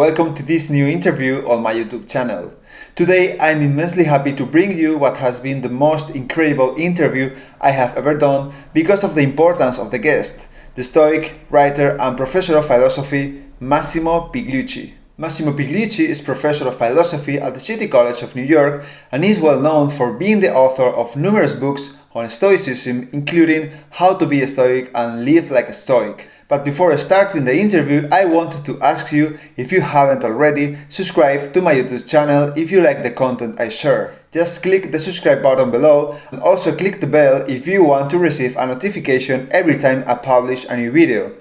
welcome to this new interview on my YouTube channel. Today I'm immensely happy to bring you what has been the most incredible interview I have ever done because of the importance of the guest, the Stoic writer and professor of philosophy Massimo Pigliucci. Massimo Pigliucci is professor of philosophy at the City College of New York and is well known for being the author of numerous books on Stoicism, including How to be a Stoic and Live like a Stoic. But before starting the interview, I wanted to ask you, if you haven't already, subscribe to my YouTube channel if you like the content I share. Just click the subscribe button below and also click the bell if you want to receive a notification every time I publish a new video.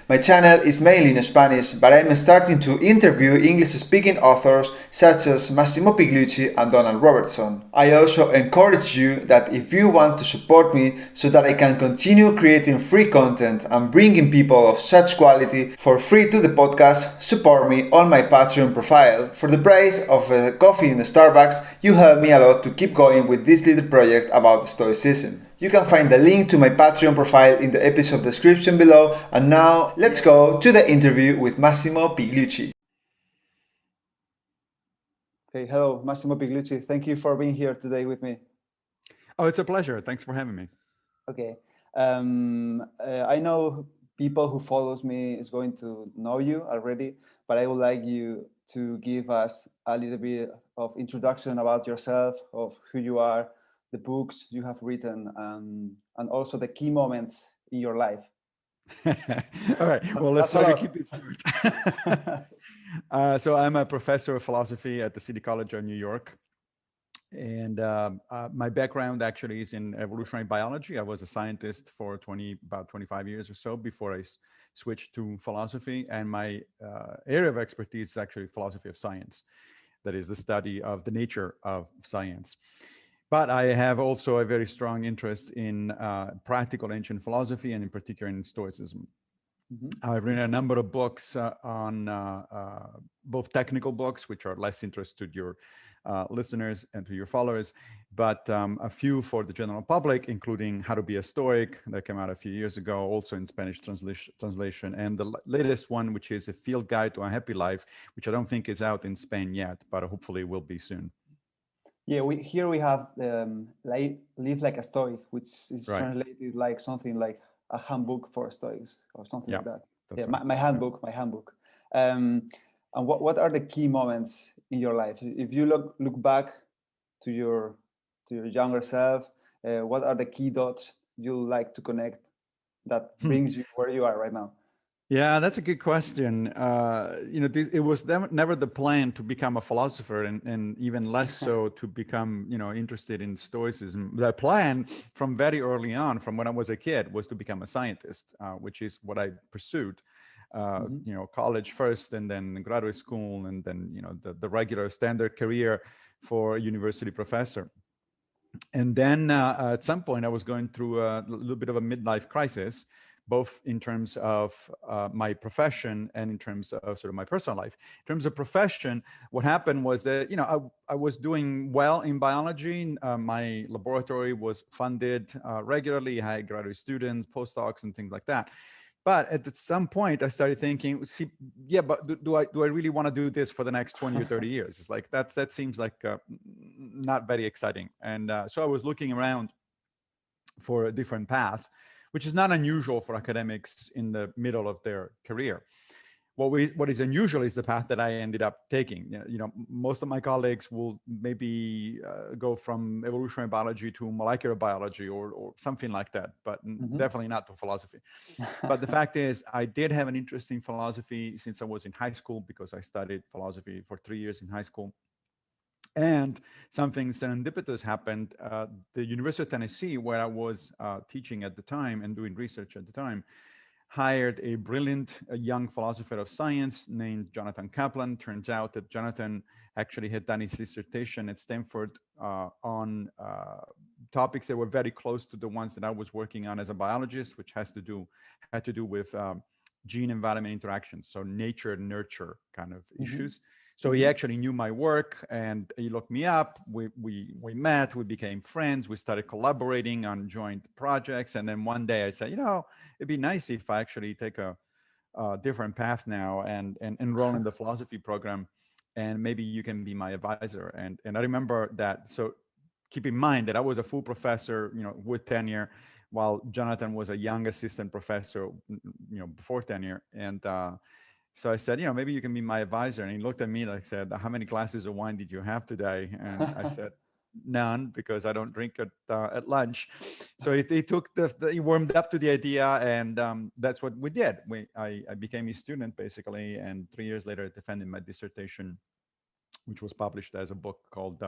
My channel is mainly in Spanish, but I'm starting to interview English-speaking authors such as Massimo Pigliucci and Donald Robertson. I also encourage you that if you want to support me so that I can continue creating free content and bringing people of such quality for free to the podcast, support me on my Patreon profile. For the price of a coffee in the Starbucks, you help me a lot to keep going with this little project about Stoicism. You can find the link to my Patreon profile in the episode description below. And now, let's go to the interview with Massimo Pigliucci. Okay, hello, Massimo Pigliucci. Thank you for being here today with me. Oh, it's a pleasure. Thanks for having me. Okay. I know people who follows me is going to know you already, but I would like you to give us a little bit of introduction about yourself, of who you are, the books you have written, and also the key moments in your life. All right. Well, let's try to keep it short. So I'm a professor of philosophy at the City College of New York. And my background actually is in evolutionary biology. I was a scientist for about 25 years or so before I switched to philosophy. And my area of expertise is actually philosophy of science. That is the study of the nature of science. But I have also a very strong interest in practical ancient philosophy, and in particular in Stoicism. Mm-hmm. I've written a number of books on both technical books, which are less interest to your listeners and to your followers, but a few for the general public, including How to be a Stoic, that came out a few years ago, also in Spanish translation, and the latest one, which is A Field Guide to a Happy Life, which I don't think is out in Spain yet, but hopefully will be soon. Yeah, here we have Live Like a Stoic, which is translated like something like a handbook for Stoics or something like that. Yeah, right. my handbook. And what are the key moments in your life? If you look back to your younger self, what are the key dots you like to connect that brings you where you are right now? Yeah, that's a good question. It was never the plan to become a philosopher, and even less so to become, interested in Stoicism. The plan from very early on, from when I was a kid, was to become a scientist, which is what I pursued. College first, and then graduate school, and then the regular standard career for a university professor. And then at some point, I was going through a little bit of a midlife crisis, both in terms of my profession and in terms of sort of my personal life. In terms of profession, what happened was that, I was doing well in biology. My laboratory was funded regularly. I had graduate students, postdocs, and things like that. But at some point, I started thinking, but do I really want to do this for the next 20 or 30 years? It's like, that seems like not very exciting. And so I was looking around for a different path, which is not unusual for academics in the middle of their career. What is unusual is the path that I ended up taking. Most of my colleagues will maybe go from evolutionary biology to molecular biology or something like that, but definitely not to philosophy. But the fact is, I did have an interest in philosophy since I was in high school, because I studied philosophy for 3 years in high school. And something serendipitous happened. The University of Tennessee, where I was teaching at the time and doing research at the time, hired a brilliant young philosopher of science named Jonathan Kaplan. Turns out that Jonathan actually had done his dissertation at Stanford on topics that were very close to the ones that I was working on as a biologist, which had to do with gene-environment interactions, so nature-nurture kind of issues. So he actually knew my work, and he looked me up. We met, we became friends, we started collaborating on joint projects. And then one day I said, it'd be nice if I actually take a different path now and enroll in the philosophy program, and maybe you can be my advisor. And I remember that. So keep in mind that I was a full professor, with tenure, while Jonathan was a young assistant professor, before tenure. And so I said, maybe you can be my advisor. And he looked at me like, said, how many glasses of wine did you have today? And I said, none, because I don't drink at lunch. So he took he warmed up to the idea, and that's what we did. I became his student basically, and 3 years later, I defended my dissertation, which was published as a book called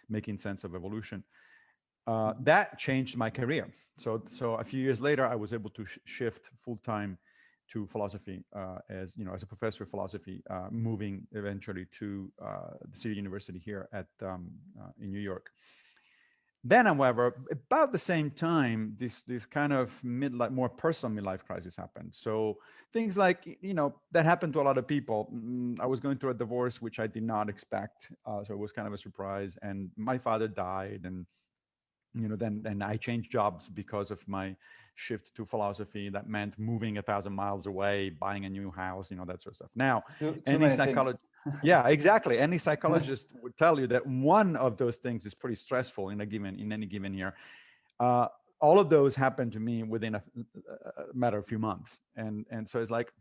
Making Sense of Evolution. That changed my career. So a few years later, I was able to shift full time to philosophy as a professor of philosophy, moving eventually to the City University here in New York. Then, however, about the same time, this kind of more personal midlife crisis happened. So things like, that happened to a lot of people. I was going through a divorce, which I did not expect. So it was kind of a surprise. And my father died, and then I changed jobs because of my shift to philosophy. That meant moving 1,000 miles away, buying a new house, that sort of stuff. Now, any psychologist, yeah, exactly. Any psychologist would tell you that one of those things is pretty stressful in any given year. All of those happened to me within a matter of a few months, and so it's like,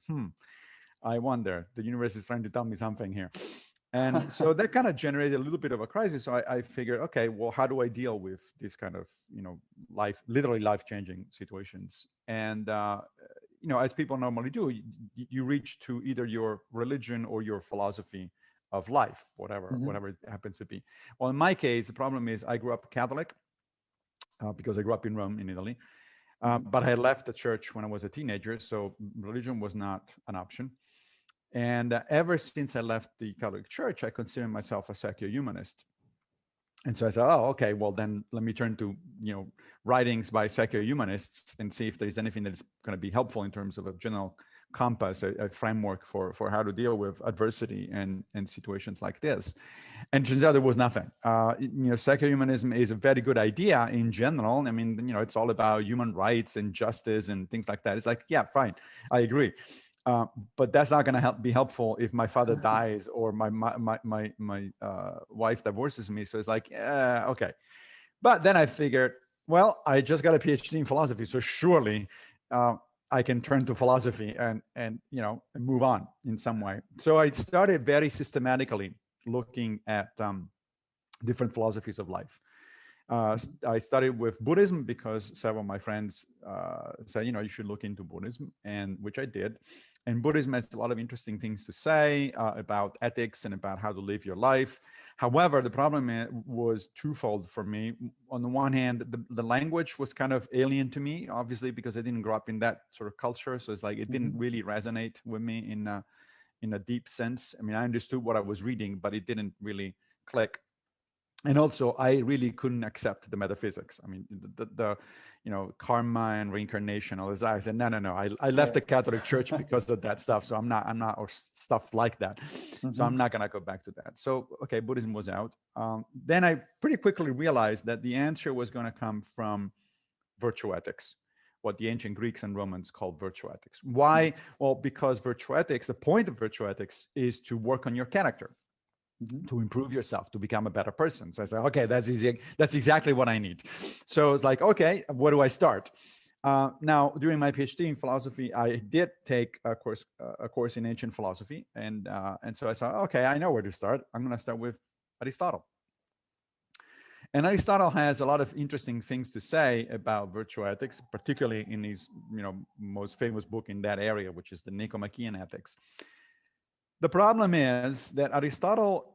I wonder, the universe is trying to tell me something here. And so that kind of generated a little bit of a crisis. So I figured, okay, well, how do I deal with this kind of, literally life-changing situations? And, as people normally do, you reach to either your religion or your philosophy of life, whatever it happens to be. Well, in my case, the problem is I grew up Catholic because I grew up in Rome, in Italy. But I left the church when I was a teenager, so religion was not an option. And ever since I left the Catholic Church, I consider myself a secular humanist. And so I said, oh, okay, well, then let me turn to, writings by secular humanists and see if there's anything that's going to be helpful in terms of a general compass, a framework for how to deal with adversity and situations like this. And it turns out there was nothing. Secular humanism is a very good idea in general. I mean, it's all about human rights and justice and things like that. It's like, yeah, fine, I agree. But that's not going to be helpful if my father dies or my wife divorces me. So it's like, okay. But then I figured, well, I just got a PhD in philosophy, so surely I can turn to philosophy and move on in some way. So I started very systematically looking at different philosophies of life. I started with Buddhism because several of my friends said, you should look into Buddhism, and which I did. And Buddhism has a lot of interesting things to say about ethics and about how to live your life. However, the problem was twofold for me. On the one hand, the language was kind of alien to me, obviously, because I didn't grow up in that sort of culture. So it's like it didn't really resonate with me in a deep sense. I mean, I understood what I was reading, but it didn't really click. And also, I really couldn't accept the metaphysics. I mean, the karma and reincarnation, all this. I said, no. I left the Catholic Church because of that stuff. So I'm not, or stuff like that. So I'm not going to go back to that. So, okay, Buddhism was out. Then I pretty quickly realized that the answer was going to come from virtue ethics, what the ancient Greeks and Romans called virtue ethics. Why? Well, because virtue ethics, the point of virtue ethics is to work on your character. To improve yourself, to become a better person. So I said, okay, that's easy. That's exactly what I need. So it's like, okay, where do I start? Now, during my PhD in philosophy, I did take a course in ancient philosophy, and so I thought, okay, I know where to start. I'm going to start with Aristotle. And Aristotle has a lot of interesting things to say about virtue ethics, particularly in his most famous book in that area, which is the Nicomachean Ethics. The problem is that Aristotle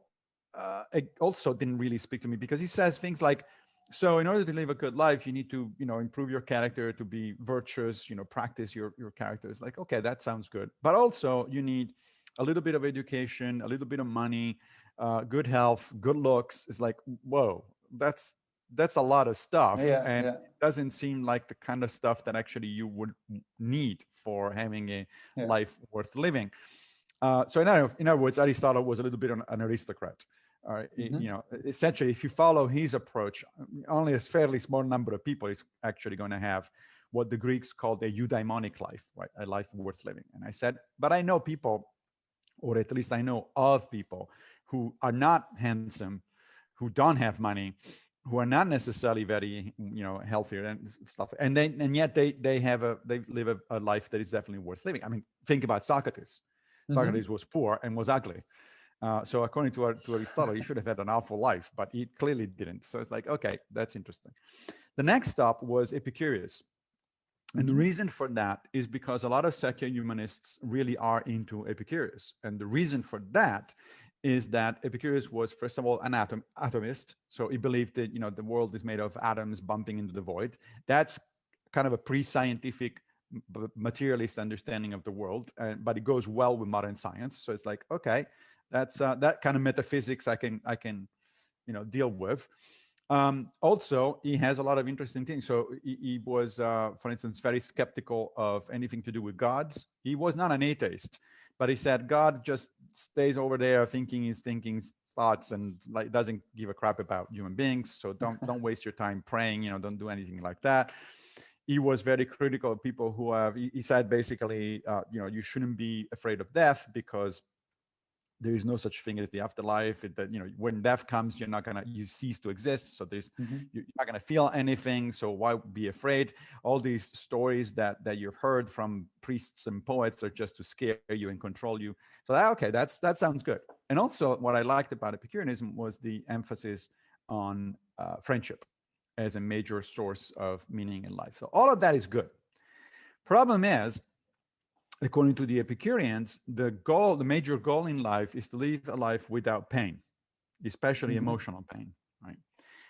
also didn't really speak to me, because he says things like, so in order to live a good life, you need to, improve your character, to be virtuous, practice your character. It's like, okay, that sounds good. But also you need a little bit of education, a little bit of money, good health, good looks. It's like, whoa, that's a lot of stuff. It doesn't seem like the kind of stuff that actually you would need for having a life worth living. So in other words, Aristotle was a little bit an aristocrat. Essentially, if you follow his approach, only a fairly small number of people is actually going to have what the Greeks called a eudaimonic life, right? A life worth living. And I said, but I know people, or at least I know of people who are not handsome, who don't have money, who are not necessarily very, healthier and stuff, and yet they live a life that is definitely worth living. I mean, think about Socrates. Mm-hmm. Socrates was poor and was ugly. So according to Aristotle, he should have had an awful life, but he clearly didn't. So it's like, okay, that's interesting. The next stop was Epicurus. And the Mm-hmm. reason for that is because a lot of secular humanists really are into Epicurus. And the reason for that is that Epicurus was, first of all, an atomist. So he believed that, the world is made of atoms bumping into the void. That's kind of a pre-scientific materialist understanding of the world, but it goes well with modern science. So it's like, okay, that's that kind of metaphysics I can deal with. Also, he has a lot of interesting things. So he was, for instance, very skeptical of anything to do with gods. He was not an atheist, but he said God just stays over there thinking his thoughts and like doesn't give a crap about human beings. So don't waste your time praying. Don't do anything like that. He was very critical of people who have. He said basically, you shouldn't be afraid of death because there is no such thing as the afterlife. That when death comes, you cease to exist. So Mm-hmm. you're not gonna feel anything. So why be afraid? All these stories that you've heard from priests and poets are just to scare you and control you. So that sounds good. And also, what I liked about Epicureanism was the emphasis on friendship as a major source of meaning in life. So all of that is good. Problem is, according to the Epicureans, the major goal in life is to live a life without pain, especially Mm-hmm. emotional pain, right?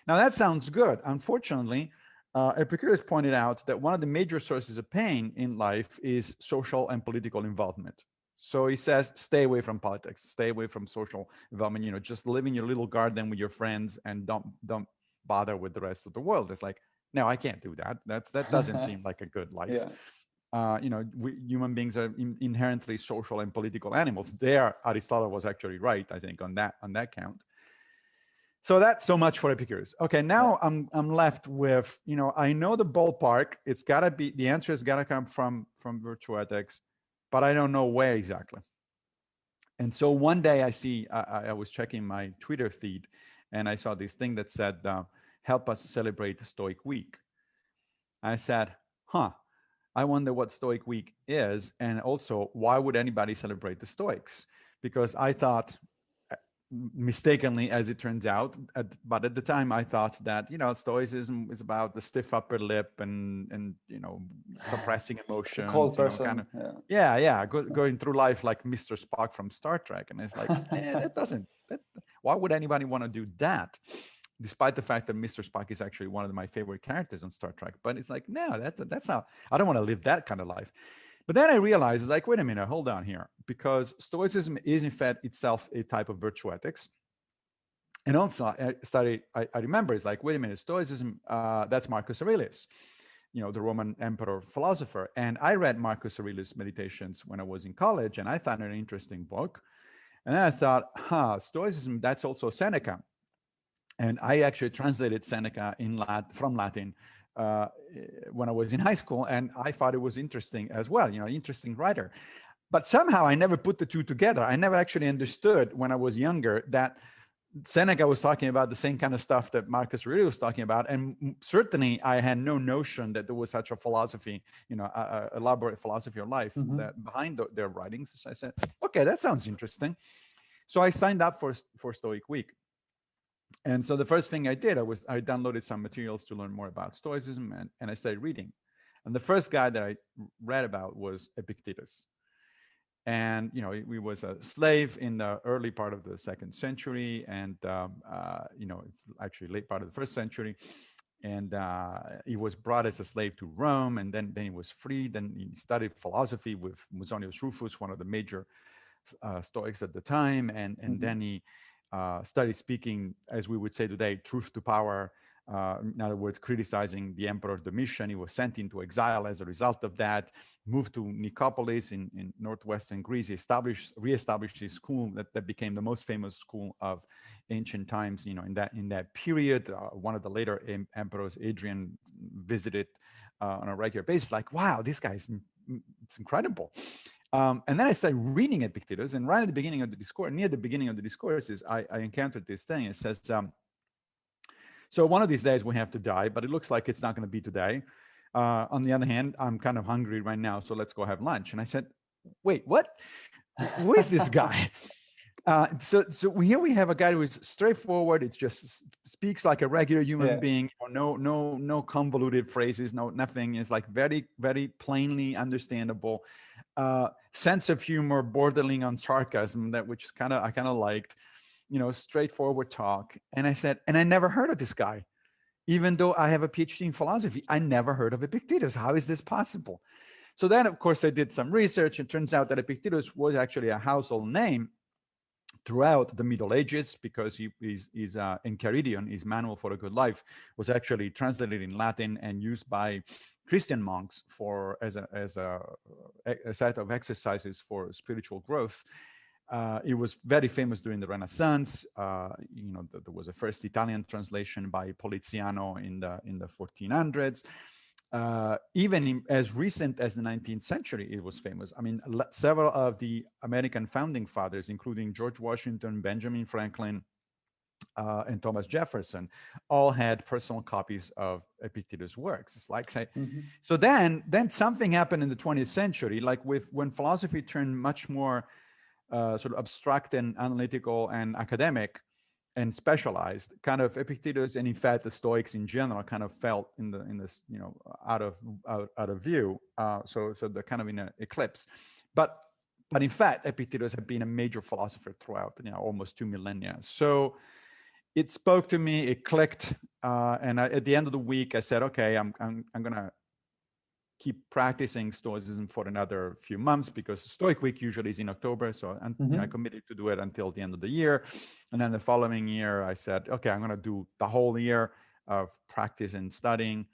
Now that sounds good. Unfortunately, Epicurus pointed out that one of the major sources of pain in life is social and political involvement. So he says, stay away from politics, stay away from social involvement. Just live in your little garden with your friends and don't bother with the rest of the world. It's like, no, I can't do that. That doesn't seem like a good life. Yeah. Human beings are inherently social and political animals. There, Aristotle was actually right, I think, on that count. So that's so much for Epicurus. Okay, Yeah. now I'm left with, I know the ballpark. It's gotta be, the answer has gotta come from virtue ethics, but I don't know where exactly. And so one day I was checking my Twitter feed, and I saw this thing that said, "Help us celebrate Stoic Week." I said, "Huh." I wonder what Stoic Week is, and also why would anybody celebrate the Stoics? Because I thought, mistakenly, as it turns out, but at the time I thought that Stoicism is about the stiff upper lip and suppressing A emotions, cold kind of, person. Yeah. yeah, going through life like Mr. Spock from Star Trek, and it's like, that doesn't. Why would anybody want to do that? Despite the fact that Mr. Spock is actually one of my favorite characters on Star Trek. But it's like, no, that's not, I don't want to live that kind of life. But then I realized, like, wait a minute, hold on here, because Stoicism is in fact itself a type of virtue ethics. And also I remember, it's like, wait a minute, Stoicism, that's Marcus Aurelius, the Roman emperor philosopher. And I read Marcus Aurelius' Meditations when I was in college, and I found it an interesting book. And then I thought, Stoicism, that's also Seneca. And I actually translated Seneca from Latin when I was in high school, and I thought it was interesting as well. Interesting writer. But somehow I never put the two together. I never actually understood when I was younger that Seneca was talking about the same kind of stuff that Marcus Aurelius was talking about, and certainly I had no notion that there was such a philosophy, elaborate philosophy of life Mm-hmm. that behind their writings. So I said, okay, that sounds interesting. So I signed up for Stoic Week. And so the first thing I did, I downloaded some materials to learn more about Stoicism, and I started reading. And the first guy that I read about was Epictetus. And he was a slave in the early part of the second century, and actually late part of the first century. And he was brought as a slave to Rome, and then he was freed. And he studied philosophy with Musonius Rufus, one of the major Stoics at the time, and Mm-hmm. then he started speaking, as we would say today, truth to power. In other words, criticizing the emperor Domitian. He was sent into exile as a result of that, moved to Nicopolis in northwestern Greece. He reestablished his school that became the most famous school of ancient times, in that period. One of the later emperors, Adrian, visited on a regular basis. Like, wow, this guy's it's incredible. And then I started reading Epictetus, and right at the beginning of the discourse, near the beginning of the discourses, I encountered this thing. It says, so one of these days we have to die, but it looks like it's not going to be today. On the other hand, I'm kind of hungry right now, so let's go have lunch. And I said, wait, what? Who is this guy? So here we have a guy who is straightforward. It just speaks like a regular human being. No convoluted phrases, nothing. It's like very, very plainly understandable. Sense of humor, bordering on sarcasm, which I kind of liked. Straightforward talk. And I said, and I never heard of this guy, even though I have a PhD in philosophy. I never heard of Epictetus. How is this possible? So then, of course, I did some research. It turns out that Epictetus was actually a household name throughout the Middle Ages, because his Enchiridion, his Manual for a Good Life, was actually translated in Latin and used by Christian monks as a set of exercises for spiritual growth. It was very famous during the Renaissance. There was a first Italian translation by Poliziano in the 1400s. Even as recent as the 19th century, it was famous. I mean, several of the American founding fathers, including George Washington, Benjamin Franklin, and Thomas Jefferson, all had personal copies of Epictetus' works. It's like, so then something happened in the 20th century, like when philosophy turned much more sort of abstract and analytical and academic and specialized. Kind of Epictetus, and in fact the Stoics in general, kind of felt in this out of view. So they're kind of in an eclipse. But in fact, Epictetus had been a major philosopher throughout almost 2 millennia. So it spoke to me. It clicked. And at the end of the week, I said, okay, I'm gonna keep practicing Stoicism for another few months, because Stoic week usually is in October. So I committed to do it until the end of the year. And then the following year, I said, okay, I'm going to do the whole year of practice and studying.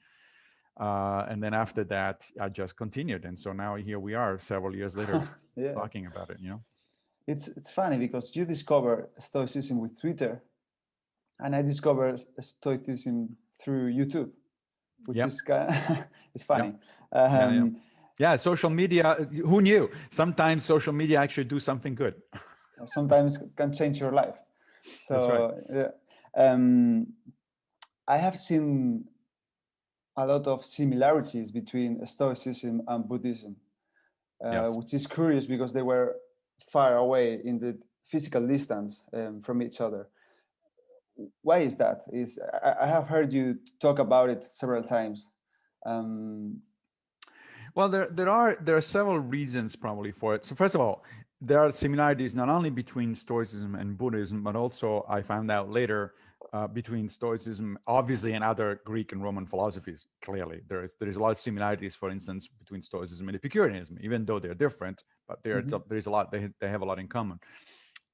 And then after that, I just continued. And so now here we are several years later talking about it, It's funny because you discover Stoicism with Twitter, and I discovered Stoicism through YouTube, which is it's funny. Yeah, social media, who knew? Sometimes social media actually do something good. Sometimes can change your life. So that's right. I have seen a lot of similarities between Stoicism and Buddhism, which is curious because they were far away in the physical distance from each other. Why is that? I have heard you talk about it several times. Well, there are several reasons probably for it. So first of all, there are similarities not only between Stoicism and Buddhism, but also I found out later between Stoicism, obviously, and other Greek and Roman philosophies. Clearly, there is a lot of similarities, for instance, between Stoicism and Epicureanism, even though they're different. But there's a lot. They have a lot in common.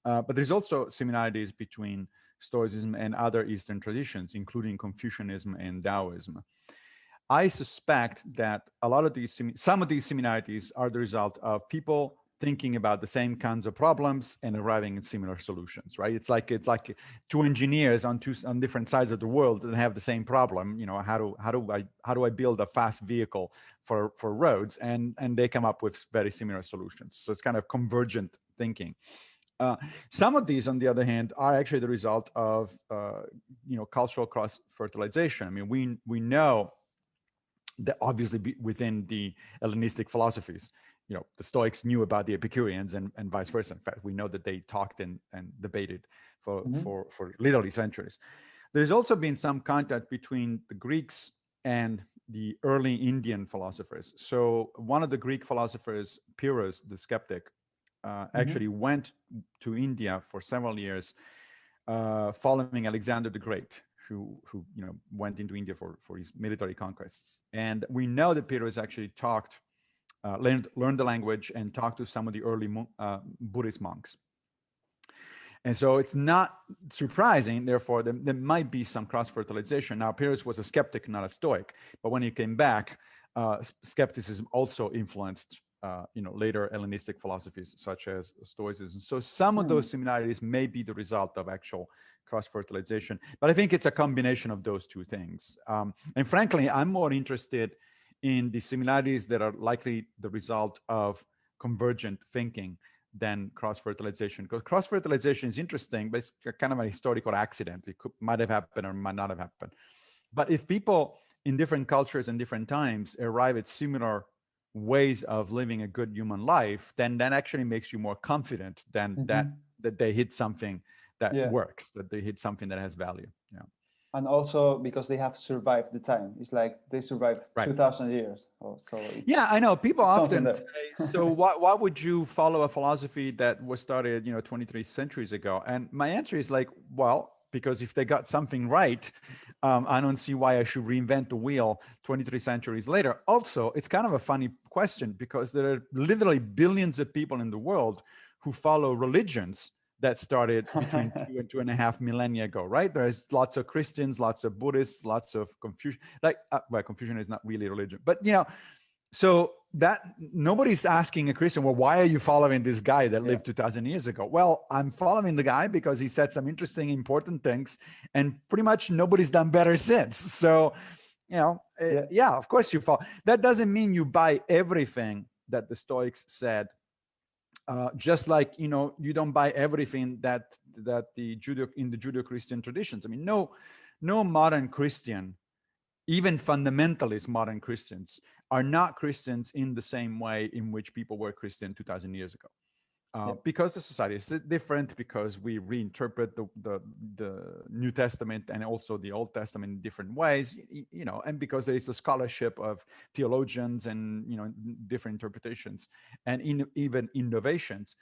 But there's also similarities between Stoicism and other Eastern traditions, including Confucianism and Taoism. I suspect that some of these similarities are the result of people thinking about the same kinds of problems and arriving at similar solutions, right? It's like two engineers on different sides of the world that have the same problem. How do I build a fast vehicle for roads? And they come up with very similar solutions. So it's kind of convergent thinking. Some of these, on the other hand, are actually the result of cultural cross-fertilization. I mean, we know that obviously within the Hellenistic philosophies, the Stoics knew about the Epicureans and vice versa. In fact, we know that they talked and debated for literally centuries. There's also been some contact between the Greeks and the early Indian philosophers. So one of the Greek philosophers, Pyrrhus, the skeptic, actually went to India for several years following Alexander the Great, who went into India for his military conquests. And we know that Pyrrhus actually learned the language and talked to some of the early Buddhist monks. And so it's not surprising, therefore, there might be some cross-fertilization. Now, Pyrrhus was a skeptic, not a Stoic, but when he came back, skepticism also influenced later Hellenistic philosophies such as Stoicism. So some of those similarities may be the result of actual cross-fertilization, but I think it's a combination of those two things. And frankly, I'm more interested in the similarities that are likely the result of convergent thinking than cross-fertilization. Because cross-fertilization is interesting, but it's kind of a historical accident. Might have happened or might not have happened. But if people in different cultures and different times arrive at similar ways of living a good human life, then that actually makes you more confident than that they hit something that works, that they hit something that has value. Yeah. And also because they have survived the time. It's like they survived 2,000 years. So yeah, I know. People often there. say, so why would you follow a philosophy that was started, 23 centuries ago? And my answer is like, well, because if they got something right, I don't see why I should reinvent the wheel 23 centuries later. Also, it's kind of a funny question because there are literally billions of people in the world who follow religions that started between 2 and 2.5 millennia ago, right? There's lots of Christians, lots of Buddhists, lots of Confucian. Well, Confucian is not really a religion, but so that nobody's asking a Christian, well, why are you following this guy that lived 2,000 years ago? Well, I'm following the guy because he said some interesting, important things, and pretty much nobody's done better since. So, of course you follow. That doesn't mean you buy everything that the Stoics said. Just like you don't buy everything that the Judeo-Christian traditions. I mean, no modern Christian, even fundamentalist modern Christians, are not Christians in the same way in which people were Christian 2,000 years ago. Because the society is different, because we reinterpret the New Testament and also the Old Testament in different ways, and because there is a scholarship of theologians and different interpretations and even innovations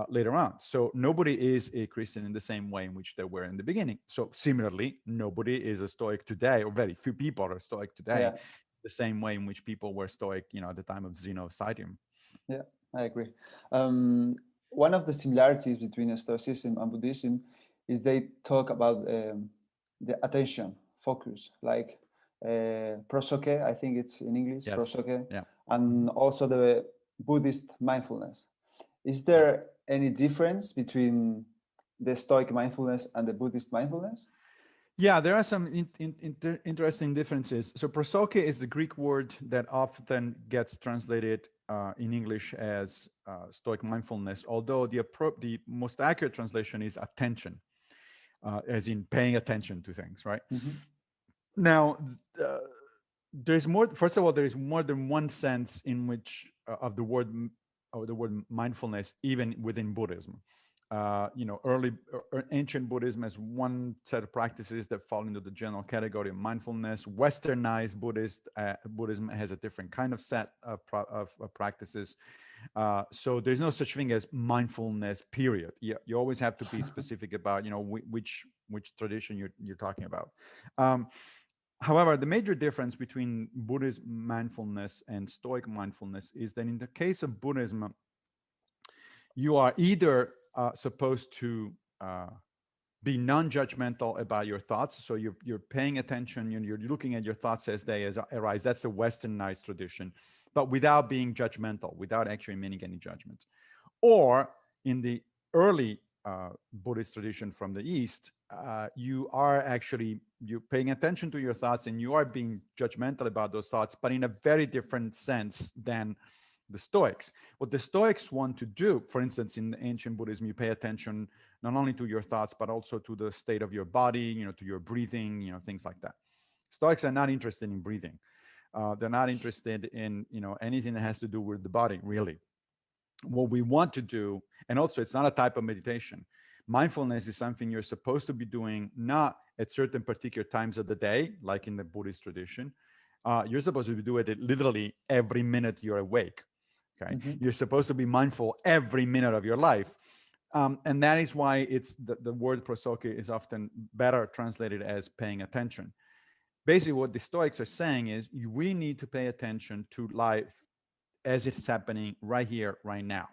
later on. So nobody is a Christian in the same way in which they were in the beginning. So similarly, nobody is a Stoic today, or very few people are Stoic today, the same way in which people were Stoic, at the time of Zeno of Citium. Yeah, I agree. One of the similarities between Stoicism and Buddhism is they talk about the attention, focus, like prosoke, I think it's in English, prosoke, and also the Buddhist mindfulness. Is there any difference between the Stoic mindfulness and the Buddhist mindfulness? Yeah, there are some interesting differences. So prosoke is the Greek word that often gets translated in English as Stoic mindfulness, although the most accurate translation is attention, as in paying attention to things, right? Now, there's more. First of all, there is more than one sense in which of the word mindfulness, even within Buddhism. Ancient Buddhism has one set of practices that fall into the general category of mindfulness. Westernized Buddhism has a different kind of set of practices. So there's no such thing as mindfulness, period. You always have to be specific about, which tradition you're talking about. However, the major difference between Buddhist mindfulness and Stoic mindfulness is that in the case of Buddhism, you are either supposed to be non-judgmental about your thoughts. So you're paying attention, you're looking at your thoughts as they arise. That's a Westernized tradition, but without being judgmental, without actually meaning any judgment. Or in the early Buddhist tradition from the East, you're paying attention to your thoughts and you are being judgmental about those thoughts, but in a very different sense than the Stoics. What the Stoics want to do, for instance, in ancient Buddhism, you pay attention not only to your thoughts, but also to the state of your body, to your breathing, things like that. Stoics are not interested in breathing. They're not interested in, anything that has to do with the body, really. What we want to do, and also it's not a type of meditation. Mindfulness is something you're supposed to be doing not at certain particular times of the day, like in the Buddhist tradition. You're supposed to do it literally every minute you're awake. Okay, you're supposed to be mindful every minute of your life, and that is why it's the word prosoke is often better translated as paying attention. Basically, what the Stoics are saying is we need to pay attention to life as it's happening right here, right now.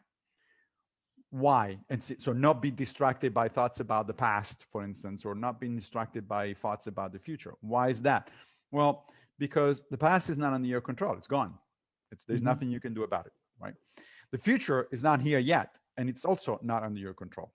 Why? And so not be distracted by thoughts about the past, for instance, or not being distracted by thoughts about the future. Why is that? Well, because the past is not under your control. It's gone. There's nothing you can do about it, right? The future is not here yet, and it's also not under your control.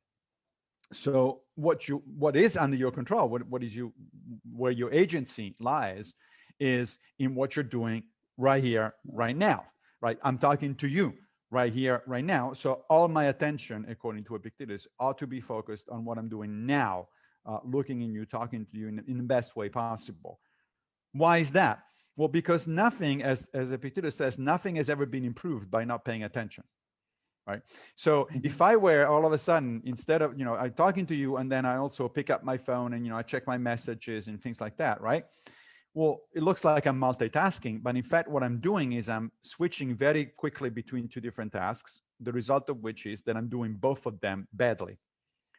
So what is under your control, where your agency lies, is in what you're doing right here, right now, right? I'm talking to you right here, right now. So all my attention, according to Epictetus, ought to be focused on what I'm doing now, looking in you, talking to you in the best way possible. Why is that? Well, because nothing, as Epictetus says, nothing has ever been improved by not paying attention, right? So if I were all of a sudden, instead of, I'm talking to you and then I also pick up my phone and, I check my messages and things like that, right? Well, it looks like I'm multitasking, but in fact, what I'm doing is I'm switching very quickly between two different tasks, the result of which is that I'm doing both of them badly.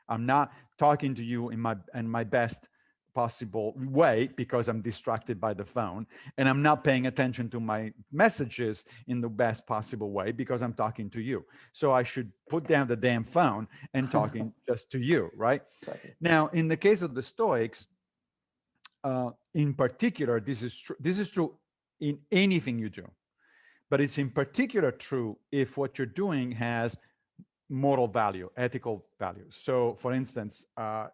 I'm not talking to you in my best possible way because I'm distracted by the phone, and I'm not paying attention to my messages in the best possible way because I'm talking to you. So I should put down the damn phone and talking just to you, right? Exactly. Now, in the case of the Stoics, in particular, this is true in anything you do, but it's in particular true if what you're doing has moral value, ethical value. So, for instance,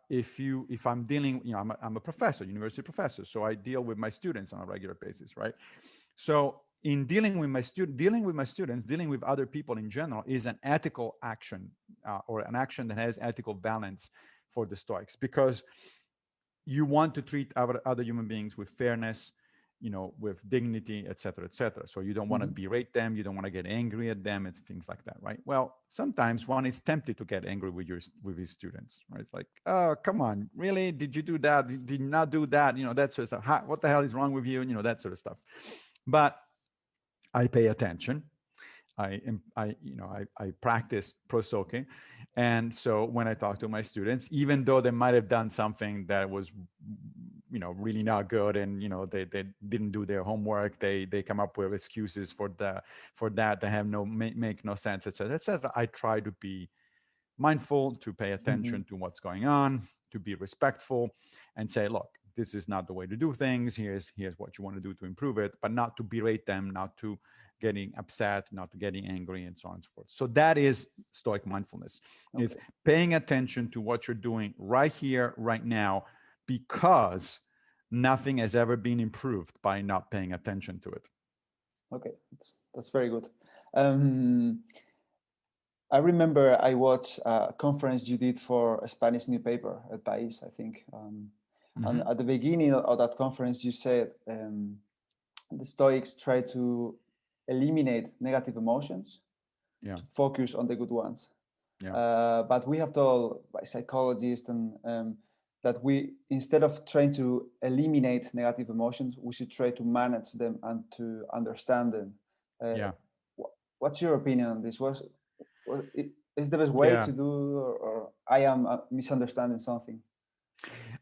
if I'm dealing, I'm a professor, university professor, so I deal with my students on a regular basis, right? So, in dealing with my students, dealing with other people in general is an ethical action, or an action that has ethical balance for the Stoics, because you want to treat other human beings with fairness, with dignity, et cetera, so you don't want to berate them, you don't want to get angry at them and things like that, right? Well, sometimes one is tempted to get angry with his students, right? It's like, oh, come on, really, did you do that, did you not do that, that sort of stuff. What the hell is wrong with you, that sort of stuff. But I pay attention. I practice prosoke, and so when I talk to my students, even though they might have done something that was, really not good, and they didn't do their homework, they come up with excuses for that that have make no sense, etc. I try to be mindful, to pay attention to what's going on, to be respectful, and say, look, this is not the way to do things. Here's what you want to do to improve it, but not to berate them, not to getting upset, not to getting angry, and so on and so forth. So that is Stoic mindfulness. Okay. It's paying attention to what you're doing right here, right now, because nothing has ever been improved by not paying attention to it. Okay, that's very good. I remember I watched a conference you did for a Spanish newspaper at País, I think. And at the beginning of that conference, you said the Stoics try to eliminate negative emotions, to focus on the good ones. But we have told by psychologists and that we, instead of trying to eliminate negative emotions, we should try to manage them and to understand them. What's your opinion on this? Is the best way to do, or I am misunderstanding something?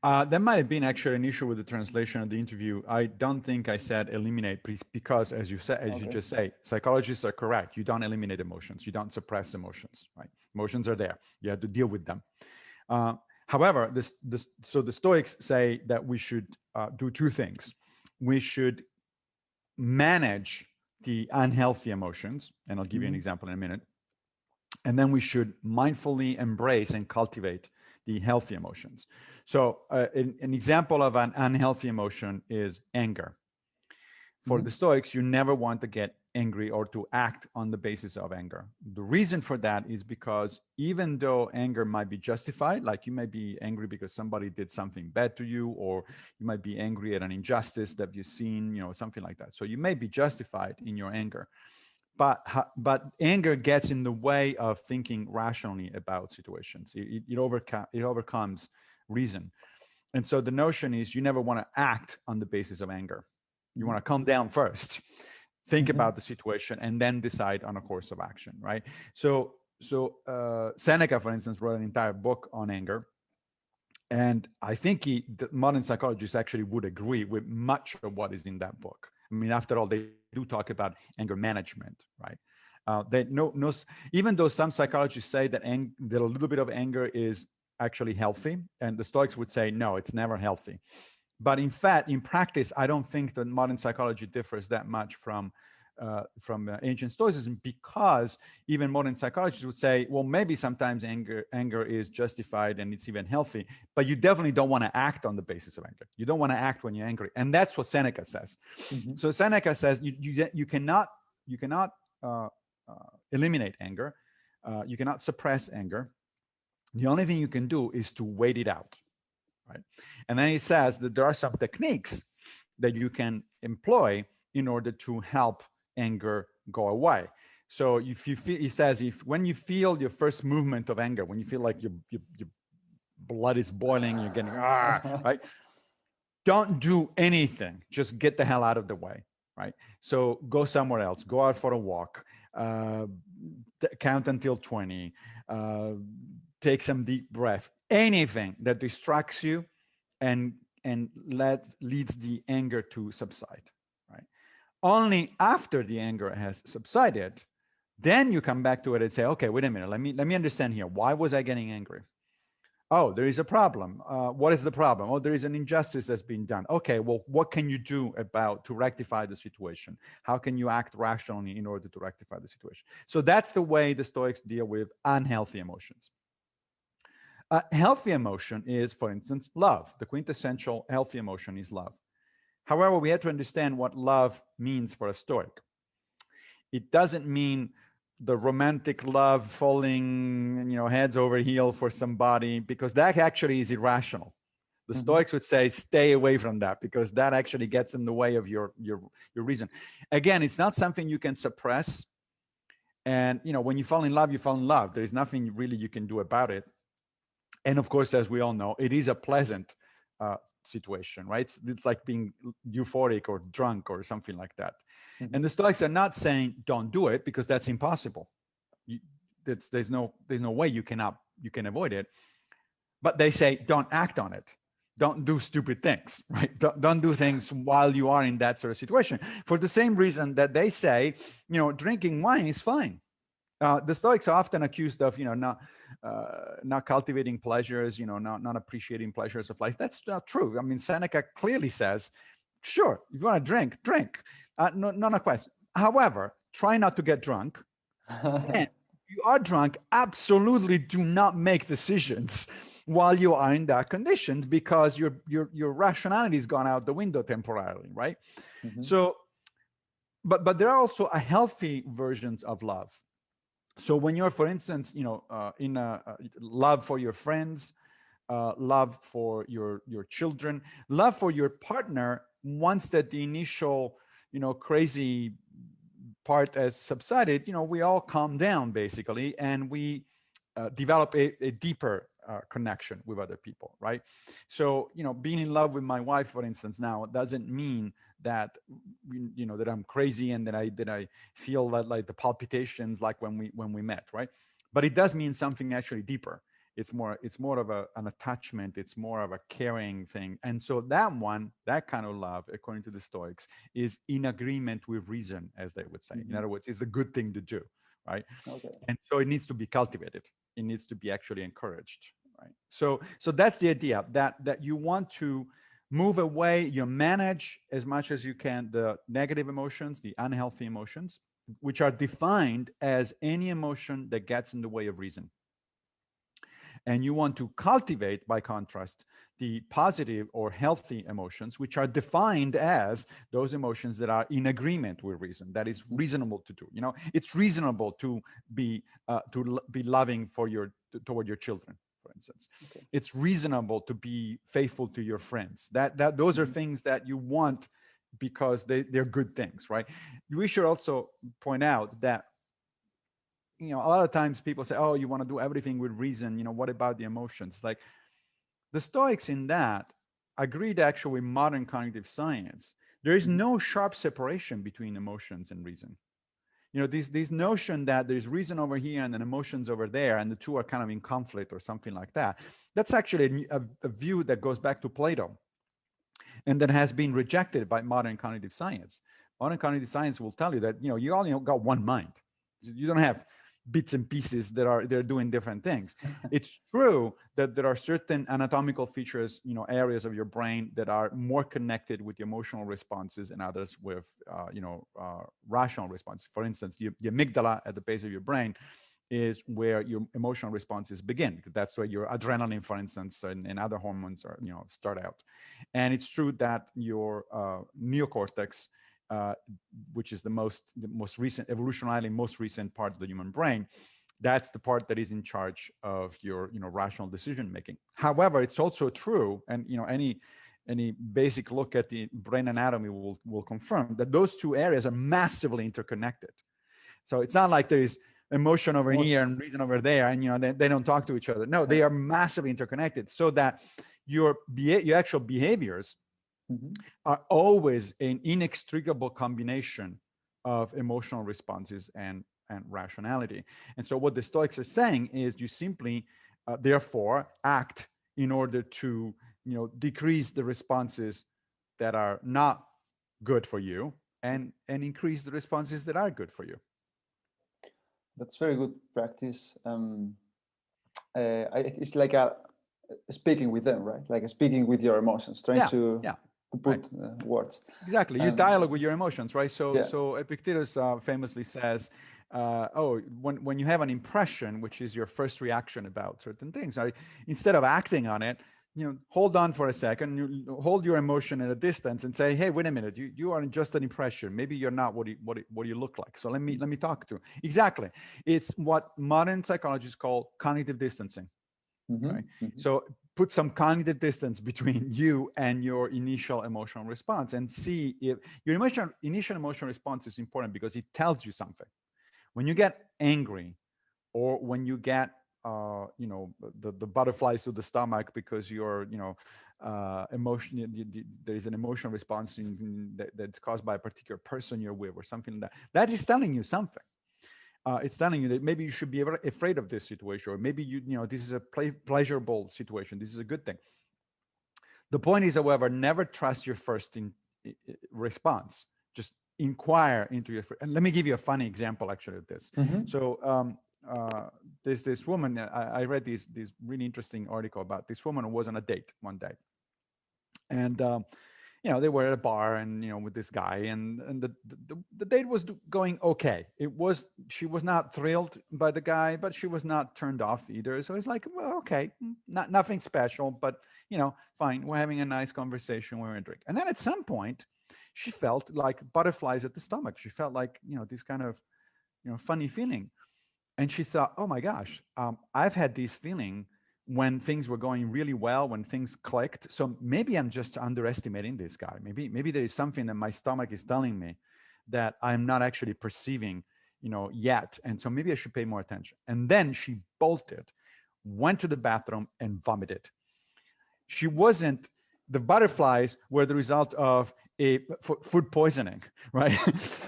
There might have been actually an issue with the translation of the interview. I don't think I said eliminate, because as you said, you just say, psychologists are correct. You don't eliminate emotions. You don't suppress emotions, right? Emotions are there. You have to deal with them. However, so the Stoics say that we should do two things. We should manage the unhealthy emotions, and I'll give you an example in a minute. And then we should mindfully embrace and cultivate the healthy emotions. So an example of an unhealthy emotion is anger. For the Stoics, you never want to get angry or to act on the basis of anger. The reason for that is because even though anger might be justified, like you might be angry because somebody did something bad to you, or you might be angry at an injustice that you've seen, something like that. So you may be justified in your anger. But anger gets in the way of thinking rationally about situations. It overcomes reason. And so the notion is you never want to act on the basis of anger. You want to calm down first, think about the situation, and then decide on a course of action, right? So Seneca, for instance, wrote an entire book on anger. And I think the modern psychologists actually would agree with much of what is in that book. I mean, after all, they do talk about anger management, right? Even though some psychologists say that that a little bit of anger is actually healthy, and the Stoics would say, no, it's never healthy. But in fact, in practice, I don't think that modern psychology differs that much from ancient Stoicism, because even modern psychologists would say, well, maybe sometimes anger is justified and it's even healthy, but you definitely don't want to act on the basis of anger. You don't want to act when you're angry, and that's what Seneca says. So Seneca says you cannot uh, eliminate anger, you cannot suppress anger. The only thing you can do is to wait it out, right? And then he says that there are some techniques that you can employ in order to help anger go away. So if you feel, he says, if when you feel your first movement of anger, when you feel like your blood is boiling, you're getting right, don't do anything. Just get the hell out of the way, right? So go somewhere else. Go out for a walk. Count until 20. Take some deep breath. Anything that distracts you and leads the anger to subside, right? Only after the anger has subsided, then you come back to it and say, okay, wait a minute, let me understand here. Why was I getting angry? Oh, there is a problem. What is the problem? Oh, there is an injustice that's been done. Okay, well, what can you do to rectify the situation? How can you act rationally in order to rectify the situation? So that's the way the Stoics deal with unhealthy emotions. Healthy emotion is, for instance, love. The quintessential healthy emotion is love. However, we have to understand what love means for a Stoic. It doesn't mean the romantic love falling, heads over heel for somebody, because that actually is irrational. The Stoics would say, stay away from that, because that actually gets in the way of your reason. Again, it's not something you can suppress. And, when you fall in love, you fall in love. There is nothing really you can do about it. And of course, as we all know, it is a pleasant situation, right? It's like being euphoric or drunk or something like that. And the Stoics are not saying don't do it, because that's impossible. There's no way you can avoid it. But they say don't act on it. Don't do stupid things, right? Don't do things while you are in that sort of situation. For the same reason that they say, drinking wine is fine. The Stoics are often accused of, not cultivating pleasures, not appreciating pleasures of life. That's not true. I mean, Seneca clearly says, sure, if you want to drink, drink. Not a question. However, try not to get drunk. And if you are drunk, absolutely do not make decisions while you are in that condition, because your rationality has gone out the window temporarily, right? So, but there are also healthy versions of love. So when you're, for instance, in love for your friends, love for your children, love for your partner, once that the initial, crazy part has subsided, we all calm down basically, and we develop a deeper connection with other people, right? So, being in love with my wife, for instance, now doesn't mean that that I'm crazy and that I feel that, like, the palpitations like when we met, right? But it does mean something actually deeper. It's more of an attachment. It's more of a caring thing. And so that kind of love, according to the Stoics, is in agreement with reason, as they would say. In other words, it's a good thing to do, right? Okay. And so it needs to be cultivated. It needs to be actually encouraged, right? So that's the idea, that you want to move away, you manage as much as you can the negative emotions, the unhealthy emotions, which are defined as any emotion that gets in the way of reason. And you want to cultivate, by contrast, the positive or healthy emotions, which are defined as those emotions that are in agreement with reason, that is reasonable to do. It's reasonable to be loving toward your children, for instance. Okay. It's reasonable to be faithful to your friends. Those are things that you want because they're good things, right? We should also point out that a lot of times people say, oh, you want to do everything with reason. What about the emotions? Like, the Stoics in that agreed actually with modern cognitive science. There is no sharp separation between emotions and reason. This notion that there's reason over here and then emotions over there, and the two are kind of in conflict or something like that. That's actually a view that goes back to Plato, and that has been rejected by modern cognitive science. Modern cognitive science will tell you that, you only got one mind. You don't have bits and pieces they're doing different things. It's true that there are certain anatomical features, areas of your brain that are more connected with the emotional responses and others with rational responses. For instance, the amygdala at the base of your brain is where your emotional responses begin. That's where your adrenaline, for instance, and other hormones are, start out. And it's true that your neocortex, which is the most recent, evolutionarily most recent part of the human brain, that's the part that is in charge of your rational decision making. However, it's also true, and any basic look at the brain anatomy will confirm that those two areas are massively interconnected. So it's not like there is emotion over here and reason over there, and they don't talk to each other. No, they are massively interconnected, so that your actual behaviors are always an inextricable combination of emotional responses and rationality. And so what the Stoics are saying is you simply therefore act in order to decrease the responses that are not good for you and increase the responses that are good for you. That's very good practice. It's like speaking with them, right? Like speaking with your emotions, trying to put words. Exactly. You dialogue with your emotions, right? So Epictetus famously says, when you have an impression, which is your first reaction about certain things, right? Instead of acting on it, hold on for a second, you hold your emotion at a distance and say, hey, wait a minute, you are just an impression. Maybe you're not what you look like. So let me talk to you. Exactly. It's what modern psychologists call cognitive distancing. Right? So put some cognitive distance between you and your initial emotional response and see if your initial emotional response is important because it tells you something. When you get angry or when you get the butterflies to the stomach because you're emotion, there is an emotional response that's caused by a particular person you're with or something like that is telling you something. It's telling you that maybe you should be afraid of this situation, or maybe this is a pleasurable situation. This is a good thing. The point is, however, never trust your first response. Just inquire into your. And let me give you a funny example, actually, of this. So there's this woman. I read this really interesting article about this woman who was on a date one day, and they were at a bar and with this guy, and the date was going okay. She was not thrilled by the guy, but she was not turned off either. So it's like, well, okay, nothing special, but fine. We're having a nice conversation. We're in a drink, and then at some point, she felt like butterflies at the stomach. She felt like this kind of funny feeling, and she thought, oh my gosh, I've had this feeling when things were going really well, when things clicked. So maybe I'm just underestimating this guy. Maybe there is something that my stomach is telling me that I'm not actually perceiving, yet. And so maybe I should pay more attention. And then she bolted, went to the bathroom and vomited. The butterflies were the result of a food poisoning, right?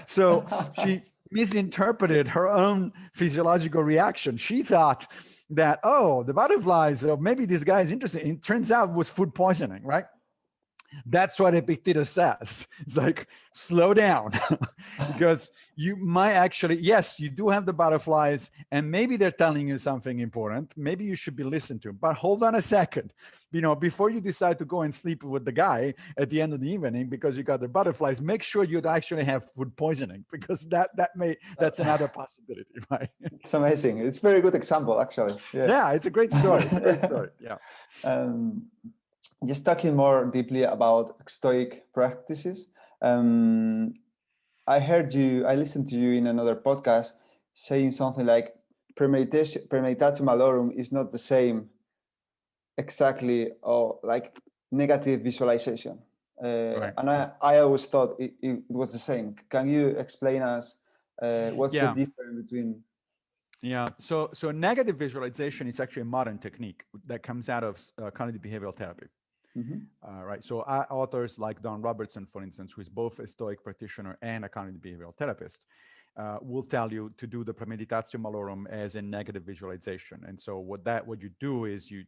So she misinterpreted her own physiological reaction. She thought that, the butterflies, maybe this guy is interested. It turns out it was food poisoning, right? That's what Epictetus says. It's like, slow down, because you might actually, yes, you do have the butterflies, and maybe they're telling you something important. Maybe you should be listened to, but hold on a second. Before you decide to go and sleep with the guy at the end of the evening because you got the butterflies, make sure you actually have food poisoning, because that's another possibility, right? It's amazing. It's a very good example, actually. Yeah, it's a great story. It's a great story. Yeah. Just talking more deeply about Stoic practices, I listened to you in another podcast saying something like Premeditatio Malorum is not the same exactly, or like negative visualization. Right. And I always thought it was the same. Can you explain us what's the difference between? Yeah, so negative visualization is actually a modern technique that comes out of cognitive behavioral therapy. Right. So authors like Don Robertson, for instance, who is both a Stoic practitioner and a cognitive behavioral therapist, will tell you to do the Premeditatio Malorum as a negative visualization. And so what you do is you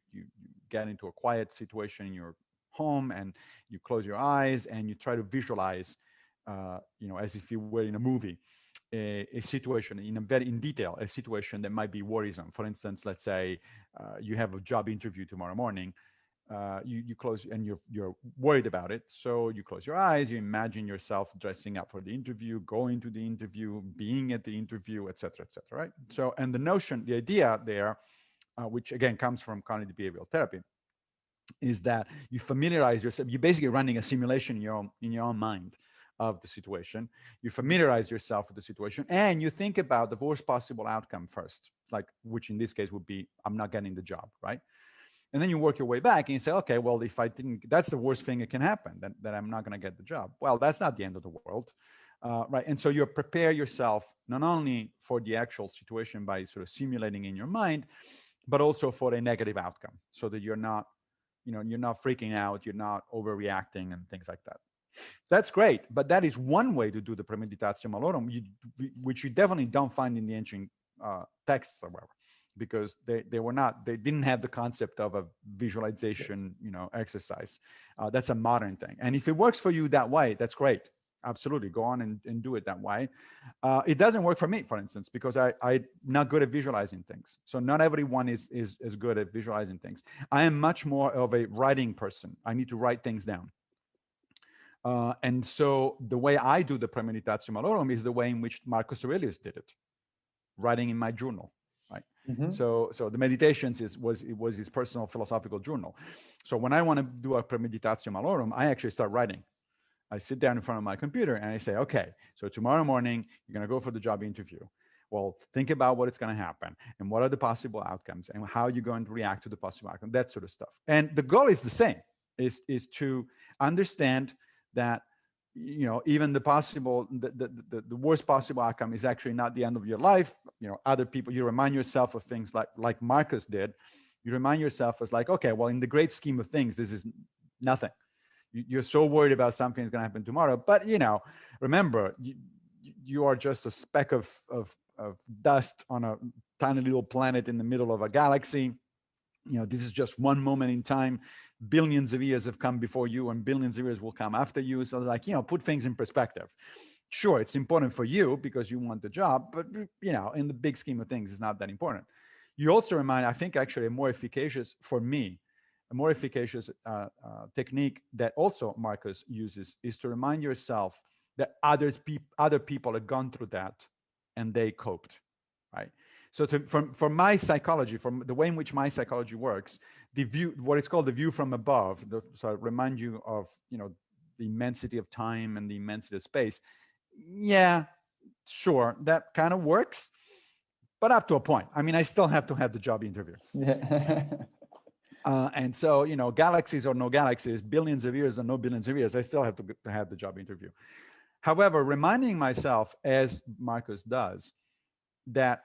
get into a quiet situation in your home and you close your eyes and you try to visualize, as if you were in a movie. a situation in detail, a situation that might be worrisome. For instance, let's say you have a job interview tomorrow morning. You close and you're worried about it, so you close your eyes, you imagine yourself dressing up for the interview, going to the interview, being at the interview, etc., etc., right? So, and the idea there, which again comes from cognitive behavioral therapy, is that you familiarize yourself. You're basically running a simulation in your own mind of the situation. You familiarize yourself with the situation, and you think about the worst possible outcome first. It's like, which in this case would be, I'm not getting the job, right? And then you work your way back and you say, okay, well, if I didn't, that's the worst thing that can happen, that I'm not going to get the job. Well, that's not the end of the world, right? And so you prepare yourself not only for the actual situation by sort of simulating in your mind, but also for a negative outcome, so that you're not, you're not freaking out, you're not overreacting and things like that. That's great, but that is one way to do the Premeditatio Malorum, which you definitely don't find in the ancient texts, however, because they didn't have the concept of a visualization, exercise. That's a modern thing, and if it works for you that way, that's great. Absolutely, go on and do it that way. It doesn't work for me, for instance, because I'm not good at visualizing things. So not everyone is good at visualizing things. I am much more of a writing person. I need to write things down. And so the way I do the Premeditatio Malorum is the way in which Marcus Aurelius did it, writing in my journal, right? Mm-hmm. So the Meditations was his personal philosophical journal. So when I want to do a Premeditatio Malorum, I actually start writing. I sit down in front of my computer and I say, okay, so tomorrow morning, you're going to go for the job interview. Well, think about what it's going to happen and what are the possible outcomes and how you're going to react to the possible outcome, that sort of stuff. And the goal is the same, is to understand that, even the worst possible outcome is actually not the end of your life. Other people, you remind yourself of things like Marcus did. You remind yourself as like, okay, well, in the great scheme of things, this is nothing. You're so worried about something that's going to happen tomorrow, but remember, you are just a speck of dust on a tiny little planet in the middle of a galaxy. This is just one moment in time. Billions of years have come before you, and billions of years will come after you. So, put things in perspective. Sure, it's important for you because you want the job, but in the big scheme of things, it's not that important. You also remind, I think, actually, a more efficacious technique that also Marcus uses is to remind yourself that other people have gone through that and they coped, right? So from my psychology, from the way in which my psychology works, what is called the view from above, so I remind you of, the immensity of time and the immensity of space. Yeah, sure, that kind of works, but up to a point. I mean, I still have to have the job interview. Yeah. And so, galaxies or no galaxies, billions of years or no billions of years, I still have to have the job interview. However, reminding myself, as Marcus does, that